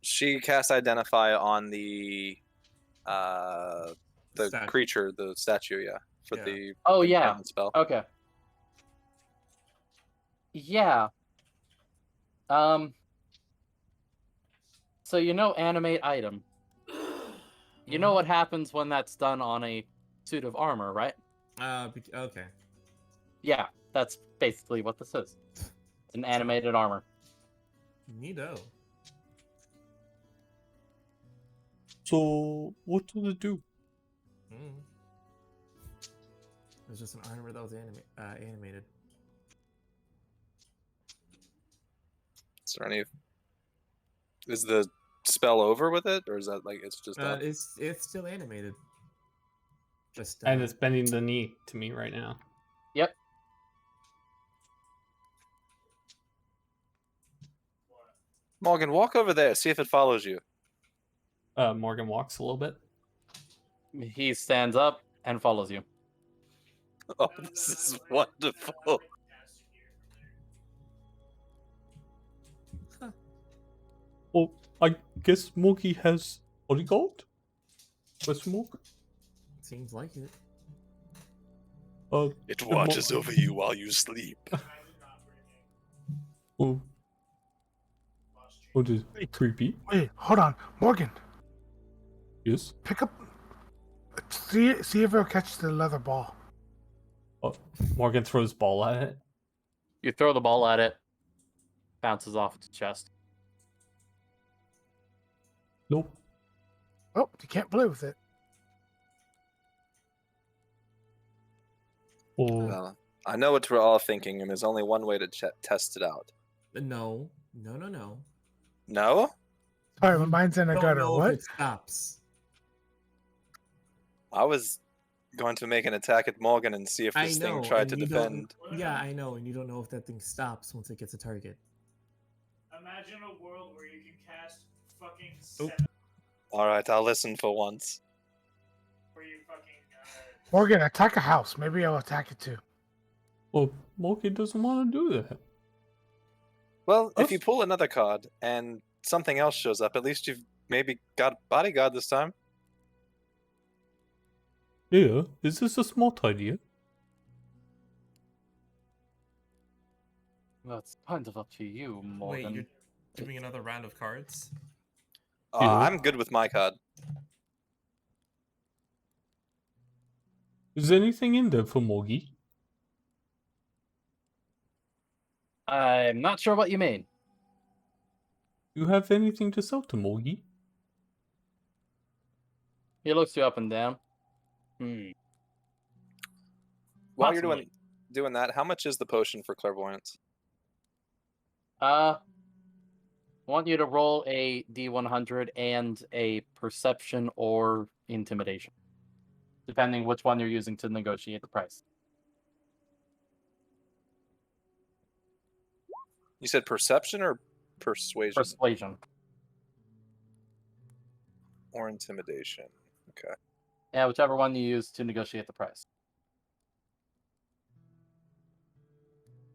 She casts Identify on the Statue. creature, the statue, yeah, for Yeah. the Oh yeah. enchantment spell. Okay. Yeah. So you know animate item. You know what happens when that's done on a suit of armor, right? Okay. Yeah, that's basically what this is. An animated armor. Neato. So, what does it do? Mm. It was just an armor that was animated. Is there any? Is the spell over with it, or is that like it's just? It's still animated. Just And it's bending the knee to me right now. Yep. Morgan, walk over there. See if it follows you. Morgan walks a little bit. He stands up and follows you. Oh, this is wonderful. Well, I guess Morky has bodyguard? Question mark? Seems like it. It Mo- watches over you while you sleep. Oh. What is creepy? Wait, hold on, Morgan. Yes. Pick up. See if it'll catch the leather ball. Morgan throws ball at it. You throw the ball at it, bounces off its chest. Nope. Oh, you can't play with it. Oh. Well, I know what we're all thinking, and there's only one way to test it out. No. No? Sorry, my mind's in a Don't gutter. know What? if it stops. I was going to make an attack at Morgan and see if I this know. thing tried and to you defend. don't- Yeah, I know, and you don't know if that thing stops once it gets a target. Imagine a world where you can cast fucking Oop. seven, All right, I'll listen for once. where you fucking Morgan, attack a house. Maybe I'll attack it too. Well, Morky doesn't want to do that. Well, if you Us? pull another card and something else shows up, at least you've maybe got bodyguard this time. Yeah, is this a smart idea? That's kind of up to you, Morgan. Wait, you're doing another round of cards? Yeah. I'm good with my card. Is there anything in there for Morgy? I'm not sure what you mean. You have anything to sell to Morgy? He looks you up and down. While you're Possibly. doing that, how much is the potion for clairvoyance? I want you to roll a D100 and a perception or intimidation, depending which one you're using to negotiate the price. You said perception or persuasion Persuasion. or intimidation? Okay. Yeah, whichever one you use to negotiate the price.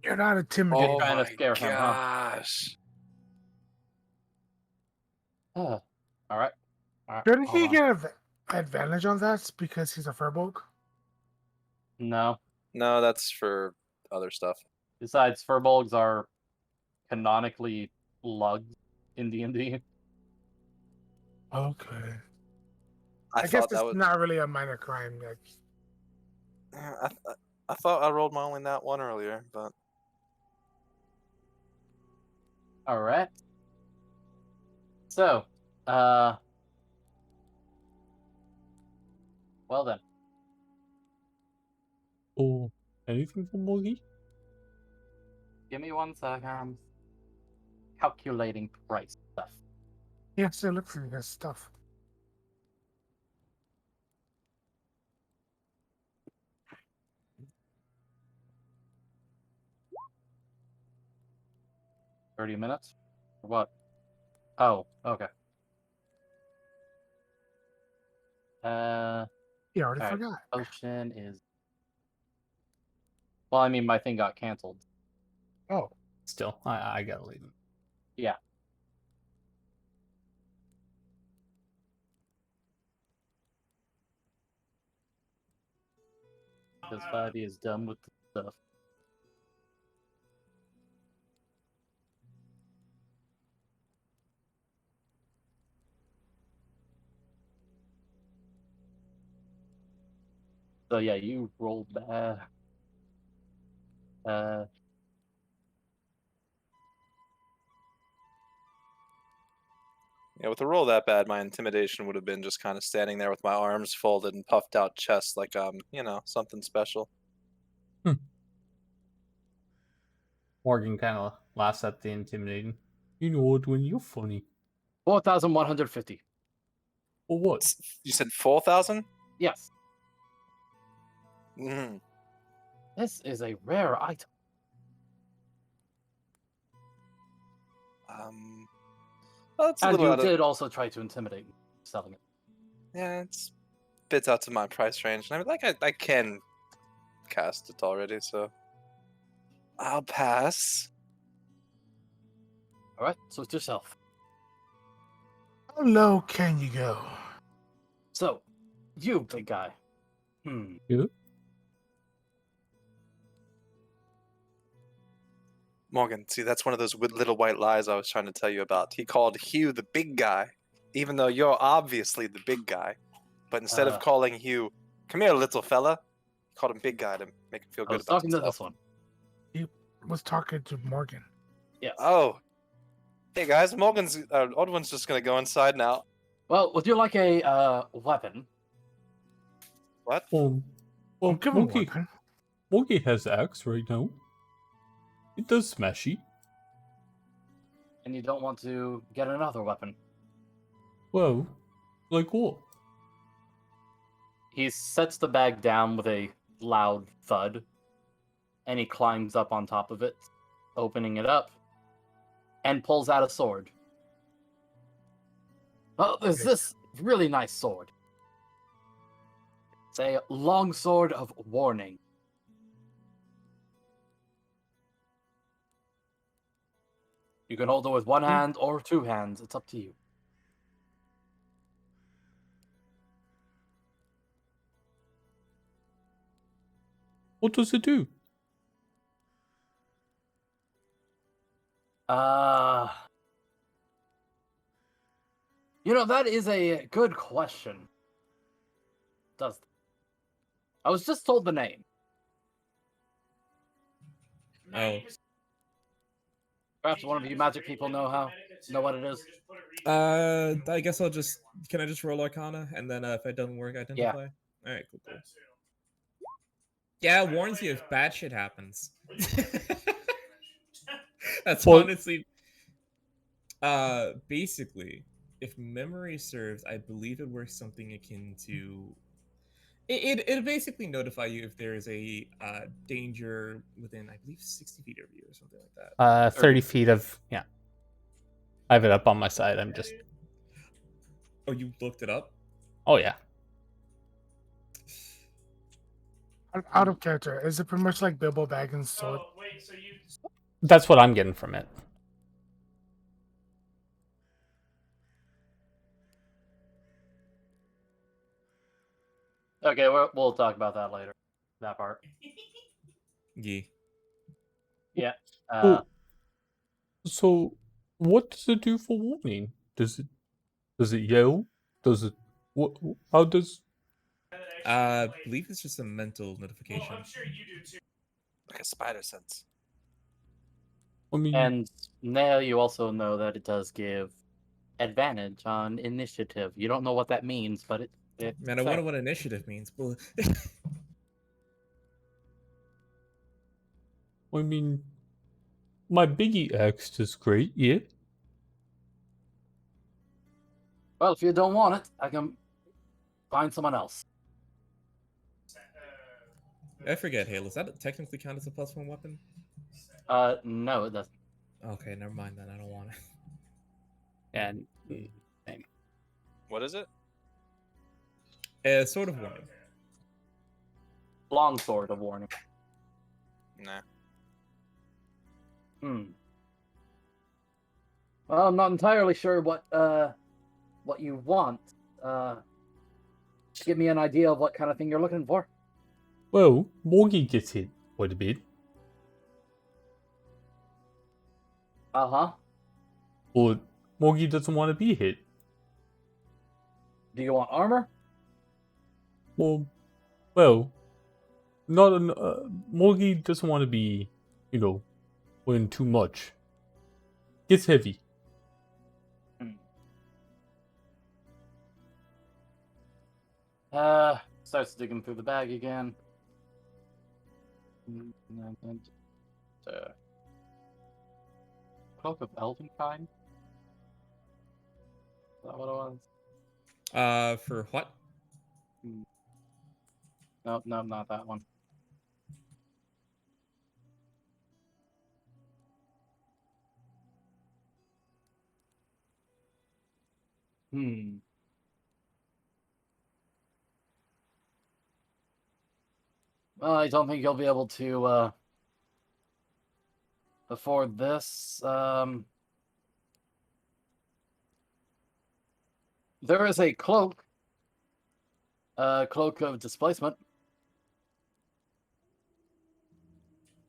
You're not intimidating. trying to scare him, huh? gosh. All right. Shouldn't hold he on. get advantage on that because he's a furbolg? No. No, that's for other stuff. Besides, furbolgs are canonically lugged in D&D. Okay. I, I guess thought it's that was. not really a minor crime. Like, I thought I rolled my only nat one earlier, but All right. So, well then. Or anything for Morgy? Give me 1 second. calculating price stuff. Yes, it looks like this stuff. $30 or what? Oh, okay. You already Alright. forgot. Ocean is. Well, I mean, my thing got canceled. Oh, Still, I gotta leave. Yeah. Because 5e is done with the stuff. So yeah, you rolled bad. Yeah, with a roll that bad, my intimidation would have been just kind of standing there with my arms folded and puffed out chest, like something special. Morgan kind of laughs at the intimidating. You know what, when you're funny. 4,150. Or what? You said 4,000? Yes. Mm. This is a rare item. Well, it's a And little you out of, did also try to intimidate me selling it. yeah, it's fits out to my price range. And I can cast it already, so I'll pass. Alright, so it's yourself. how low can you go? So, you big guy. Morgan, see, that's one of those little white lies I was trying to tell you about. He called Hugh the big guy, even though you're obviously the big guy. But instead of calling Hugh, come here, little fella, he called him big guy to make him feel I good was about talking to himself. this one. He was talking to Morgan. Yes. Oh. Hey guys, Morgan's odd one's just gonna go inside now. Well, would you like a weapon? What? Well, Give him a Monkey, weapon. Monkey has axe right now. It does smashy. And you don't want to get another weapon? Well, like what? He sets the bag down with a loud thud, and he climbs up on top of it, opening it up, and pulls out a sword. Oh, there's this really nice sword. It's a long sword of warning. You can hold it with one hand or two hands. It's up to you. What does it do? That is a good question. I was just told the name. Oh. Perhaps one of you magic people know what it is. I guess I'll just. Can I just roll Arcana and then if it doesn't work, identify? All right, cool. Yeah, it warns you if bad shit happens. That's Well- honestly. Basically, if memory serves, I believe it works something akin to. It'll basically notify you if there is a danger within, I believe, 60 feet of you or something like that. 30 feet of, yeah. I have it up on my side. I'm just, Oh, you looked it up? oh yeah. Out of character, is it pretty much like Bilbo Baggins' sword? Oh, wait, so you. That's what I'm getting from it. Okay, we'll talk about that later. That part. Yeah. Yeah. So, what does it do for warning? Does it yell? Does it what? How does? I believe it's just a mental Well, notification. I'm sure you do too. Like a spider sense. I mean, And now you also know that it does give advantage on initiative. You don't know what that means, but it Man, I wonder what initiative means. Well, I mean, my biggie axe is great, yeah. Well, if you don't want it, I can find someone else. I forget, Hale. Does that technically count as a +1 weapon? No, it doesn't. Okay, never mind then. I don't want it. And What is it? Sword of Warning. Long sword of warning. Nah. Well, I'm not entirely sure what you want. Give me an idea of what kind of thing you're looking for. Well, Morgie gets hit quite a bit. Uh-huh. But Morgie doesn't want to be hit. Do you want armor? Well, not Morgie doesn't want to be, wearing too much. Gets heavy. Starts digging through the bag again. Cloak of Elvenkind? Is that what it was? For what? No, not that one. Well, I don't think you'll be able to afford this. There is a cloak. Cloak of Displacement.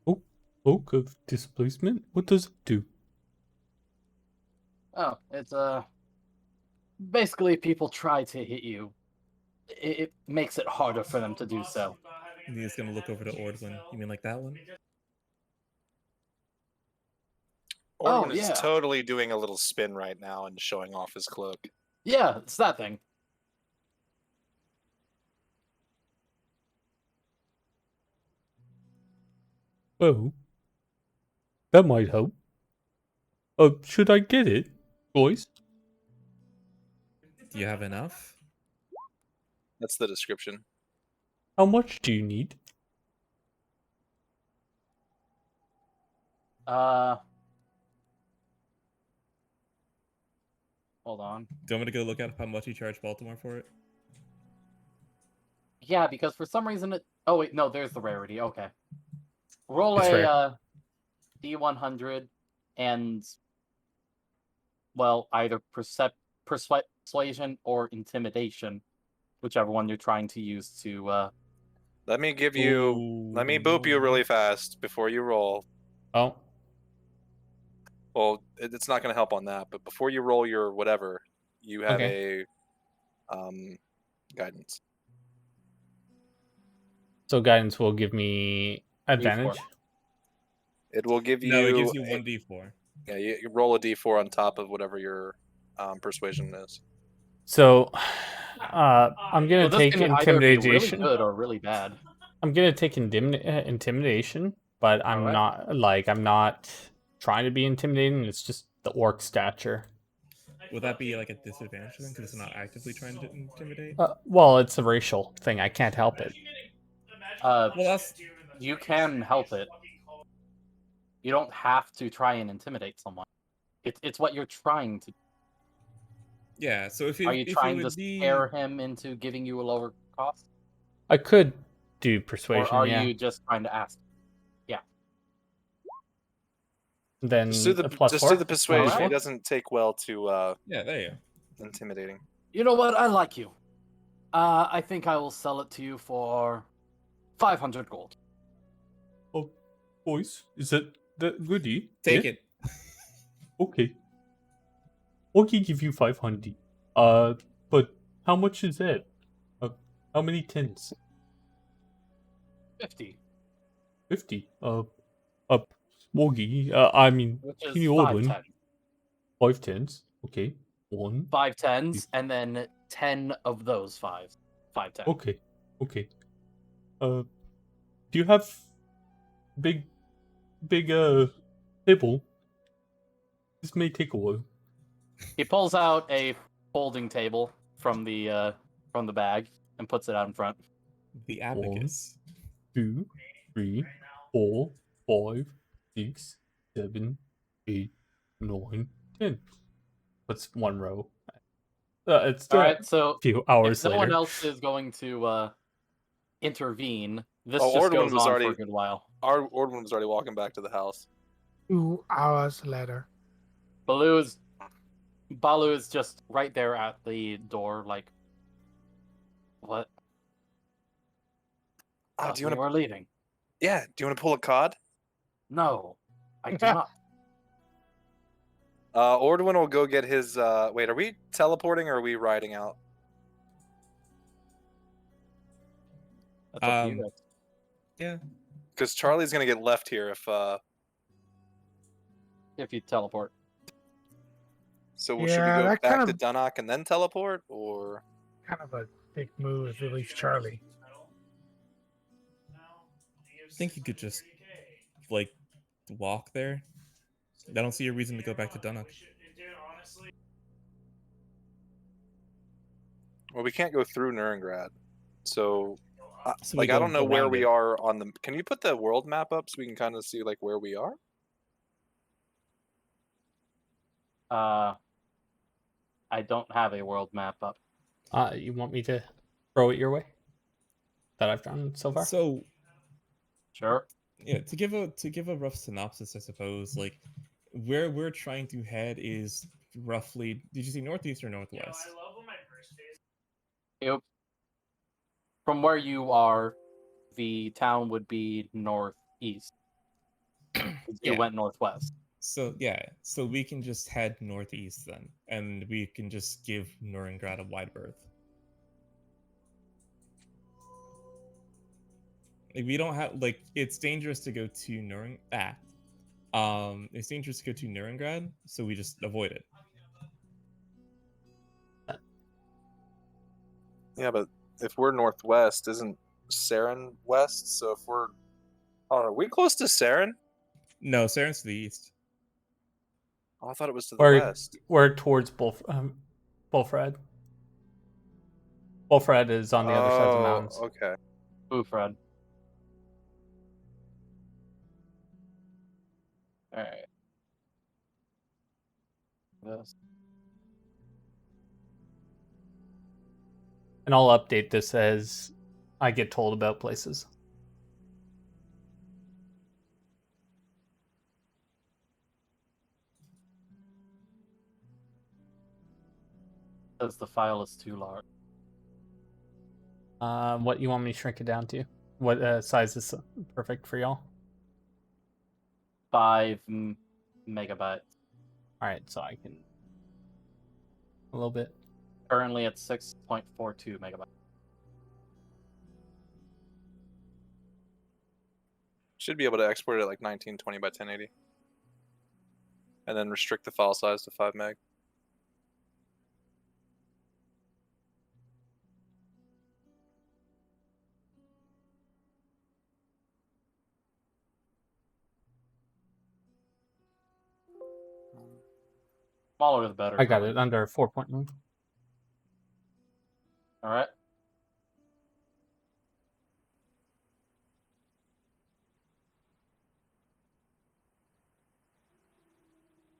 Oh, Cloak of Displacement? What does it do? Oh, it's basically people try to hit you. It makes it harder for them to do so. He's gonna look over to Ordwin. You mean like that one? Orwin yeah. is totally doing a little spin right now and showing off his cloak. Yeah, it's that thing. Oh, that might help. Should I get it, boys? Do you have enough? That's the description. How much do you need? Hold on. Do you want me to go look at how much you charge Baltimore for it? Yeah, because for some reason it... Oh, wait, no, there's the rarity. Okay. Roll It's a D100 and... Well, either persuasion or intimidation. Whichever one you're trying to use to... Let me give you. Let me boop you really fast before you roll. oh, Well, it's not going to help on that, but before you roll your whatever, you have a guidance. so guidance will give me advantage. It will give you. No, it gives you 1d4. Yeah, you roll a d4 on top of whatever your persuasion is. So, I'm gonna Well, this take can either be really intimidation. good or really bad. I'm gonna take intimidation, but I'm Alright. not trying to be intimidating. It's just the orc stature. Would that be like a disadvantage then, because it's not actively trying to intimidate? Well, it's a racial thing. I can't help it. Well, that's... You can help it. You don't have to try and intimidate someone. It's what you're trying to do. Yeah, so if you... Are you trying to would be... scare him into giving you a lower cost? I could do persuasion. Or are yeah. you just trying to ask? Yeah. Then Just do the a plus just 4? do the persuasion. Alright. He doesn't take well to Yeah, there you go. intimidating. You know what? I like you. I think I will sell it to you for 500 gold. Oh, boys, is that goodie? Take Yeah? it. Okay. Okay, give you 500. But how much is that? How many tens? 50. 50. Morgie. I mean, Which can is you 5 order tens. 5 tens? Okay. 1. 5 tens, and then 10 of those 5. 5 tens. Okay. Okay. Do you have big Table. This may take a while. He pulls out a folding table from the bag and puts it out in front. The abacus. 2, 3, 4, 5, 6, 7, 8, 9, 10. That's one row. It's All a right, so few hours if no one later. else is going to intervene, this Oh, just Ordwin goes was on already- for a good while. Our Ordwin was already walking back to the house. 2 hours later. Balu is just right there at the door, like, what? Oh, do you want to? We're leaving. Yeah. Do you want to pull a cod? No, I do not. Ordwin will go get his. Wait, are we teleporting or are we riding out? That's up to you guys. Yeah. Because Charlie's gonna get left here if. If you teleport. So should we Yeah, go that back kind to of- Dunnock and then teleport, or? Kind of a big move if you leave Charlie. I think you could just like walk there. I don't see a reason to go back to Dunnock. Well, we can't go through Nuremberg, so. So we Like I go don't know where around we it. are on the. Can you put the world map up so we can kind of see like where we are? I don't have a world map up. You want me to throw it your way? That I've done so far? So Sure. yeah, to give a rough synopsis, I suppose, like where we're trying to head is roughly. Did you see northeast or northwest? Yep. From where you are, the town would be northeast. You Yeah. went northwest. So yeah, so we can just head northeast then, and we can just give Nuremberg a wide berth. Like we don't have like it's dangerous to go to Nuremberg. It's dangerous to go to Nuremberg, so we just avoid it. Yeah, but if we're northwest, isn't Saren west? So if we're, I don't know, are we close to Saren? No, Saren's to the east. Oh, I thought it was to the west. We're towards Bullfred. Bullfred is on the other side of the mountains. Okay. Ooh, Fred. Alright. This. And I'll update this as I get told about places. Says the file is too large. What you want me to shrink it down to? What size is perfect for y'all? 5 megabytes. All right, so I can a little bit. Currently at 6.42 megabytes. Should be able to export it at like 1920 by 1080. And then restrict the file size to 5 meg. Smaller the better. I got it under 4.9. Alright.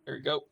There you go.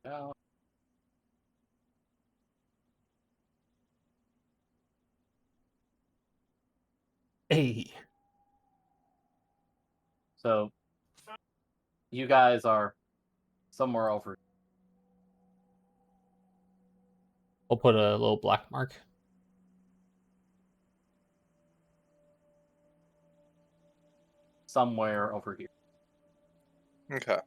Yeah. Hey. So you guys are somewhere over. I'll put a little black mark. Somewhere over here. Okay.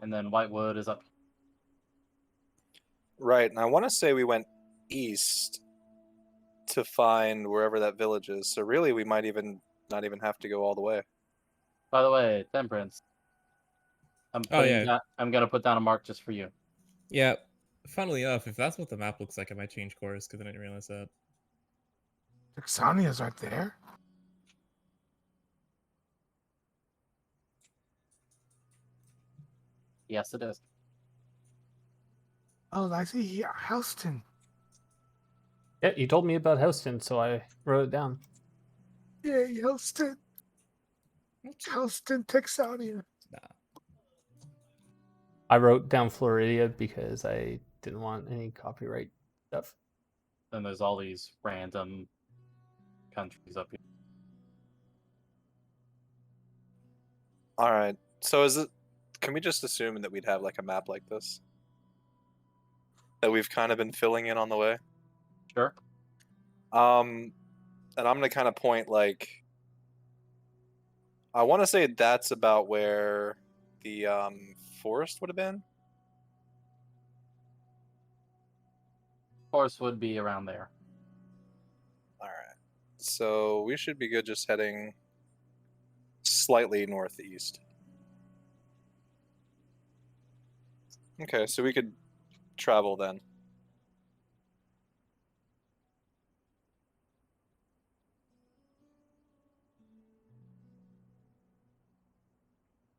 And then Whitewood is up. Right, and I want to say we went east to find wherever that village is. So really, we might even not even have to go all the way. By the way, Temperance. Oh, yeah. I'm gonna put down a mark just for you. Yeah. Funnily enough, if that's what the map looks like, I might change course because I didn't realize that. Texania's right there. Yes, it is. Oh, I see here. Houston. Yeah, you told me about Houston, so I wrote it down. Yay, Houston. Houston, Texania. Nah. I wrote down Florida because I didn't want any copyright stuff. Then there's all these random countries up here. All right. So is it? Can we just assume that we'd have like a map like this that we've kind of been filling in on the way? Sure. And I'm gonna kind of point like I want to say that's about where the forest would have been. Forest would be around there. All right. So we should be good just heading slightly northeast. Okay, so we could travel then.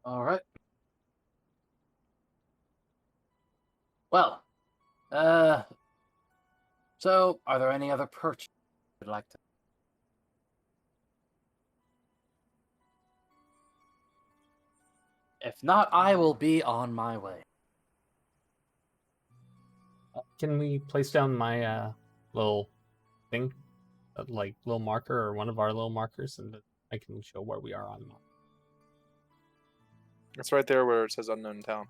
All right. Well, so are there any other purchases you'd like to? If not, I will be on my way. Can we place down my little thing, like little marker or one of our little markers, and I can show where we are on the map? It's right there where it says unknown town.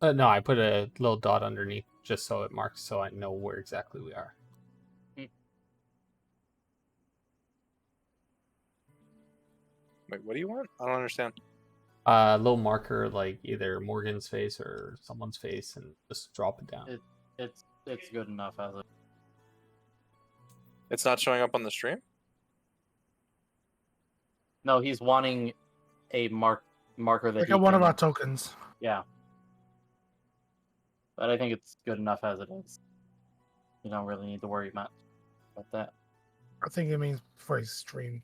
No, I put a little dot underneath just so it marks so I know where exactly we are. Wait, what do you want? I don't understand. A little marker, like either Morgan's face or someone's face, and just drop it down. It's good enough as it. It's not showing up on the stream? No, he's wanting a marker that Like he one of can- our tokens. Yeah. But I think it's good enough as it is. You don't really need to worry much about that. I think it means for his stream.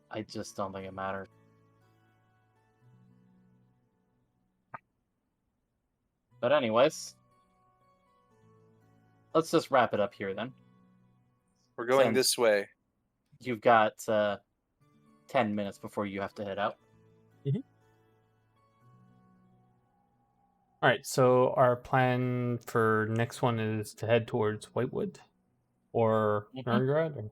I just don't think it matters. But anyways, let's just wrap it up here then. We're going Sam. this way. You've got 10 minutes before you have to head out. All right, so our plan for next one is to head towards Whitewood or Novigrad. Or...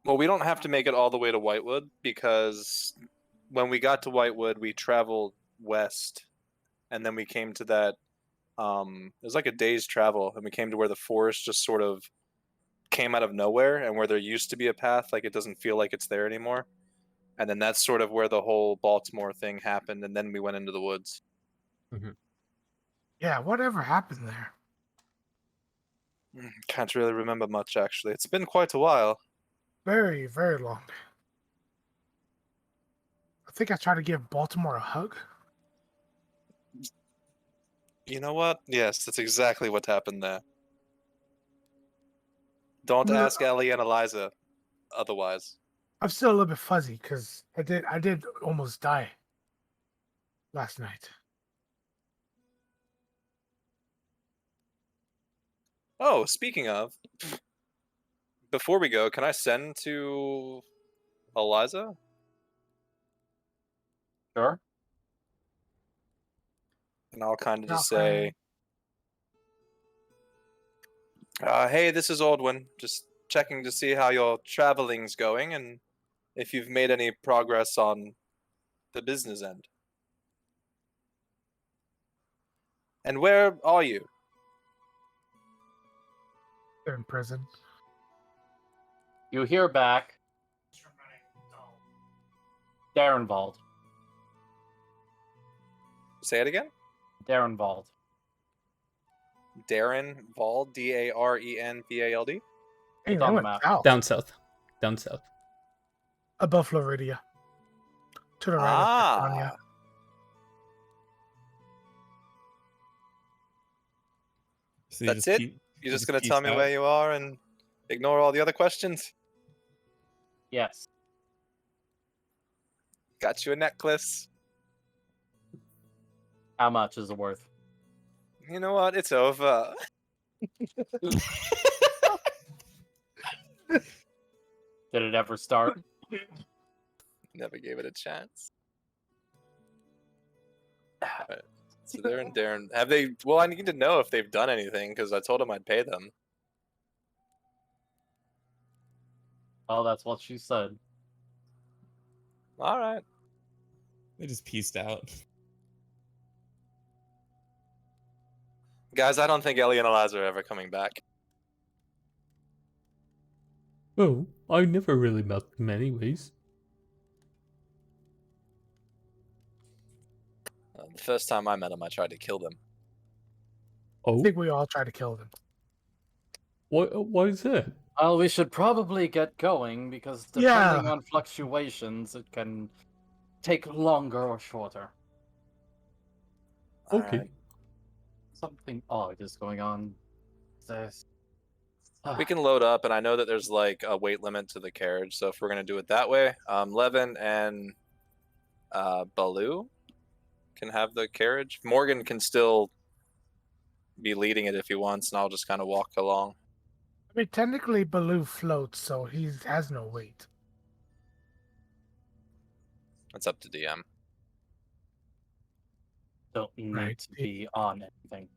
Well, we don't have to make it all the way to Whitewood because when we got to Whitewood, we traveled west, and then we came to that. It was like a day's travel, and we came to where the forest just sort of came out of nowhere, and where there used to be a path, like it doesn't feel like it's there anymore. And then that's sort of where the whole Baltimore thing happened, and then we went into the woods. Yeah, whatever happened there? Can't really remember much, actually. It's been quite a while. Very, very long. I think I tried to give Baltimore a hug. You know what? Yes, that's exactly what happened there. Don't No. ask Ellie and Eliza otherwise. I'm still a little bit fuzzy because I did almost die last night. Oh, speaking of, before we go, can I send to Eliza? Sure. And I'll kind of just Okay. say, hey, this is Aldwin. Just checking to see how your traveling's going, and if you've made any progress on the business end. And where are you? They're in prison. You hear back, Darrenwald. Say it again. Darrenwald. Darren Vald, Darenvald. Hey, It's they on the went map. south. Down south. Down south. Above Floridia. To the right of California. So That's it? You're just gonna tell me where you are and ignore all the other questions? Yes. Got you a necklace. How much is it worth? You know what? It's over. Did it ever start? Never gave it a chance. Alright, so they're in Darren. Have they? Well, I need to know if they've done anything because I told them I'd pay them. Oh, that's what she said. All right. They just pieced out. Guys, I don't think Ellie and Eliza are ever coming back. Well, I never really met them anyways. The first time I met them, I tried to kill them. I Oh, think we all try to kill them. why is that? Well, we should probably get going because depending on fluctuations, it can take longer or shorter. Okay. Alright. Something odd is going on. There's... We can load up, and I know that there's like a weight limit to the carriage, so if we're gonna do it that way, Levin and Baloo can have the carriage. Morgan can still be leading it if he wants, and I'll just kind of walk along. I mean, technically, Baloo floats, so he has no weight. It's up to DM. Don't need Right. to be on anything.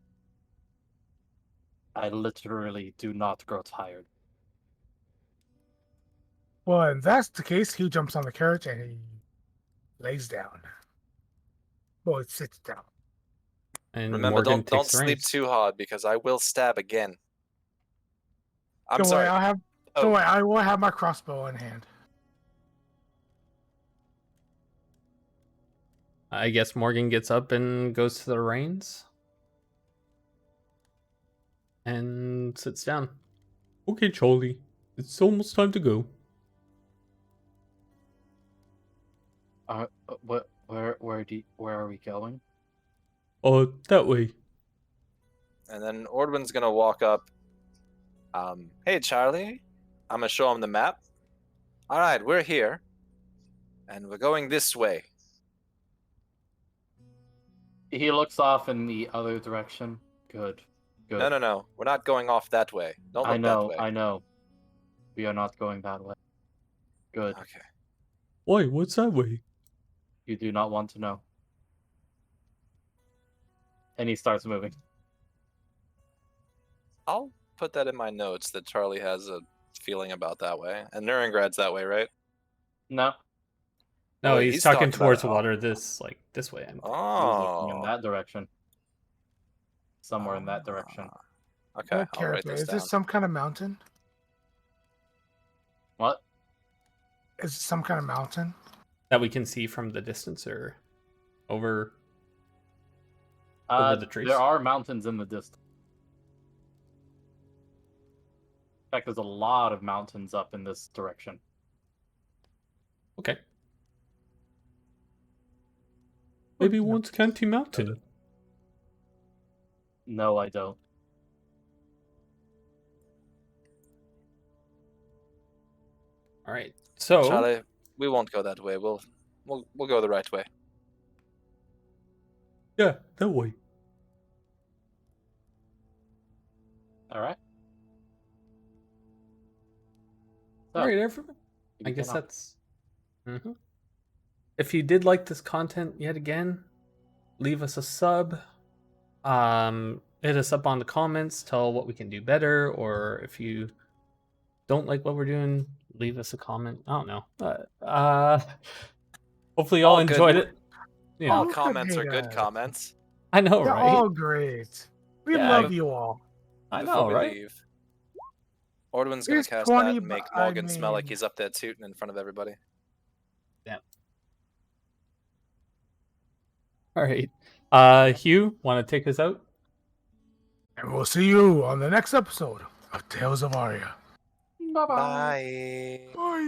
I literally do not grow tired. Well, if that's the case, he jumps on the carriage and he lays down. Well, it sits down. And Remember, Morgan don't takes the sleep reins. too hard because I will stab again. I'm Don't sorry. worry, Don't Oh. worry, I will have my crossbow in hand. I guess Morgan gets up and goes to the reins and sits down. Okay, Charlie. It's almost time to go. Where are we going? That way. And then Ordwin's gonna walk up. Hey, Charlie. I'm gonna show him the map. All right, we're here, and we're going this way. He looks off in the other direction. Good. No. We're not going off that way. Don't look that way. I know. We are not going that way. Good. Okay. Why? What's that way? You do not want to know. And he starts moving. I'll put that in my notes that Charlie has a feeling about that way. And Nurengrad's that way, right? No. No, Oh, he's he's talking talking about towards it. water this way. He's looking in Oh. that direction. Somewhere in that direction. Okay, Oh, I'll write character. this Is down. this some kind of mountain? What? Is it some kind of mountain? That we can see from the distance or over the trees. There are mountains in the distance. In fact, there's a lot of mountains up in this direction. Okay. Maybe once Canty Mountain. No, I don't. All right. So Charlie, we won't go that way. We'll go the right way. Yeah, that way. All right. So, all right, everyone. you I can guess off. that's. If you did like this content yet again, leave us a sub. Hit us up on the comments. Tell what we can do better, or if you don't like what we're doing, leave us a comment. I don't know. Hopefully y'all All good. enjoyed it. You All know, could comments are hate good us. comments. I know, They're right? all great. We Yeah, love you all. I Before know, we right? leave, Ordwin's gonna Here's cast 20, that and make but I Morgan smell like mean- he's up there tooting in front of everybody. All right. Hugh, want to take us out? And we'll see you on the next episode of Tales of Aria. Bye. Bye.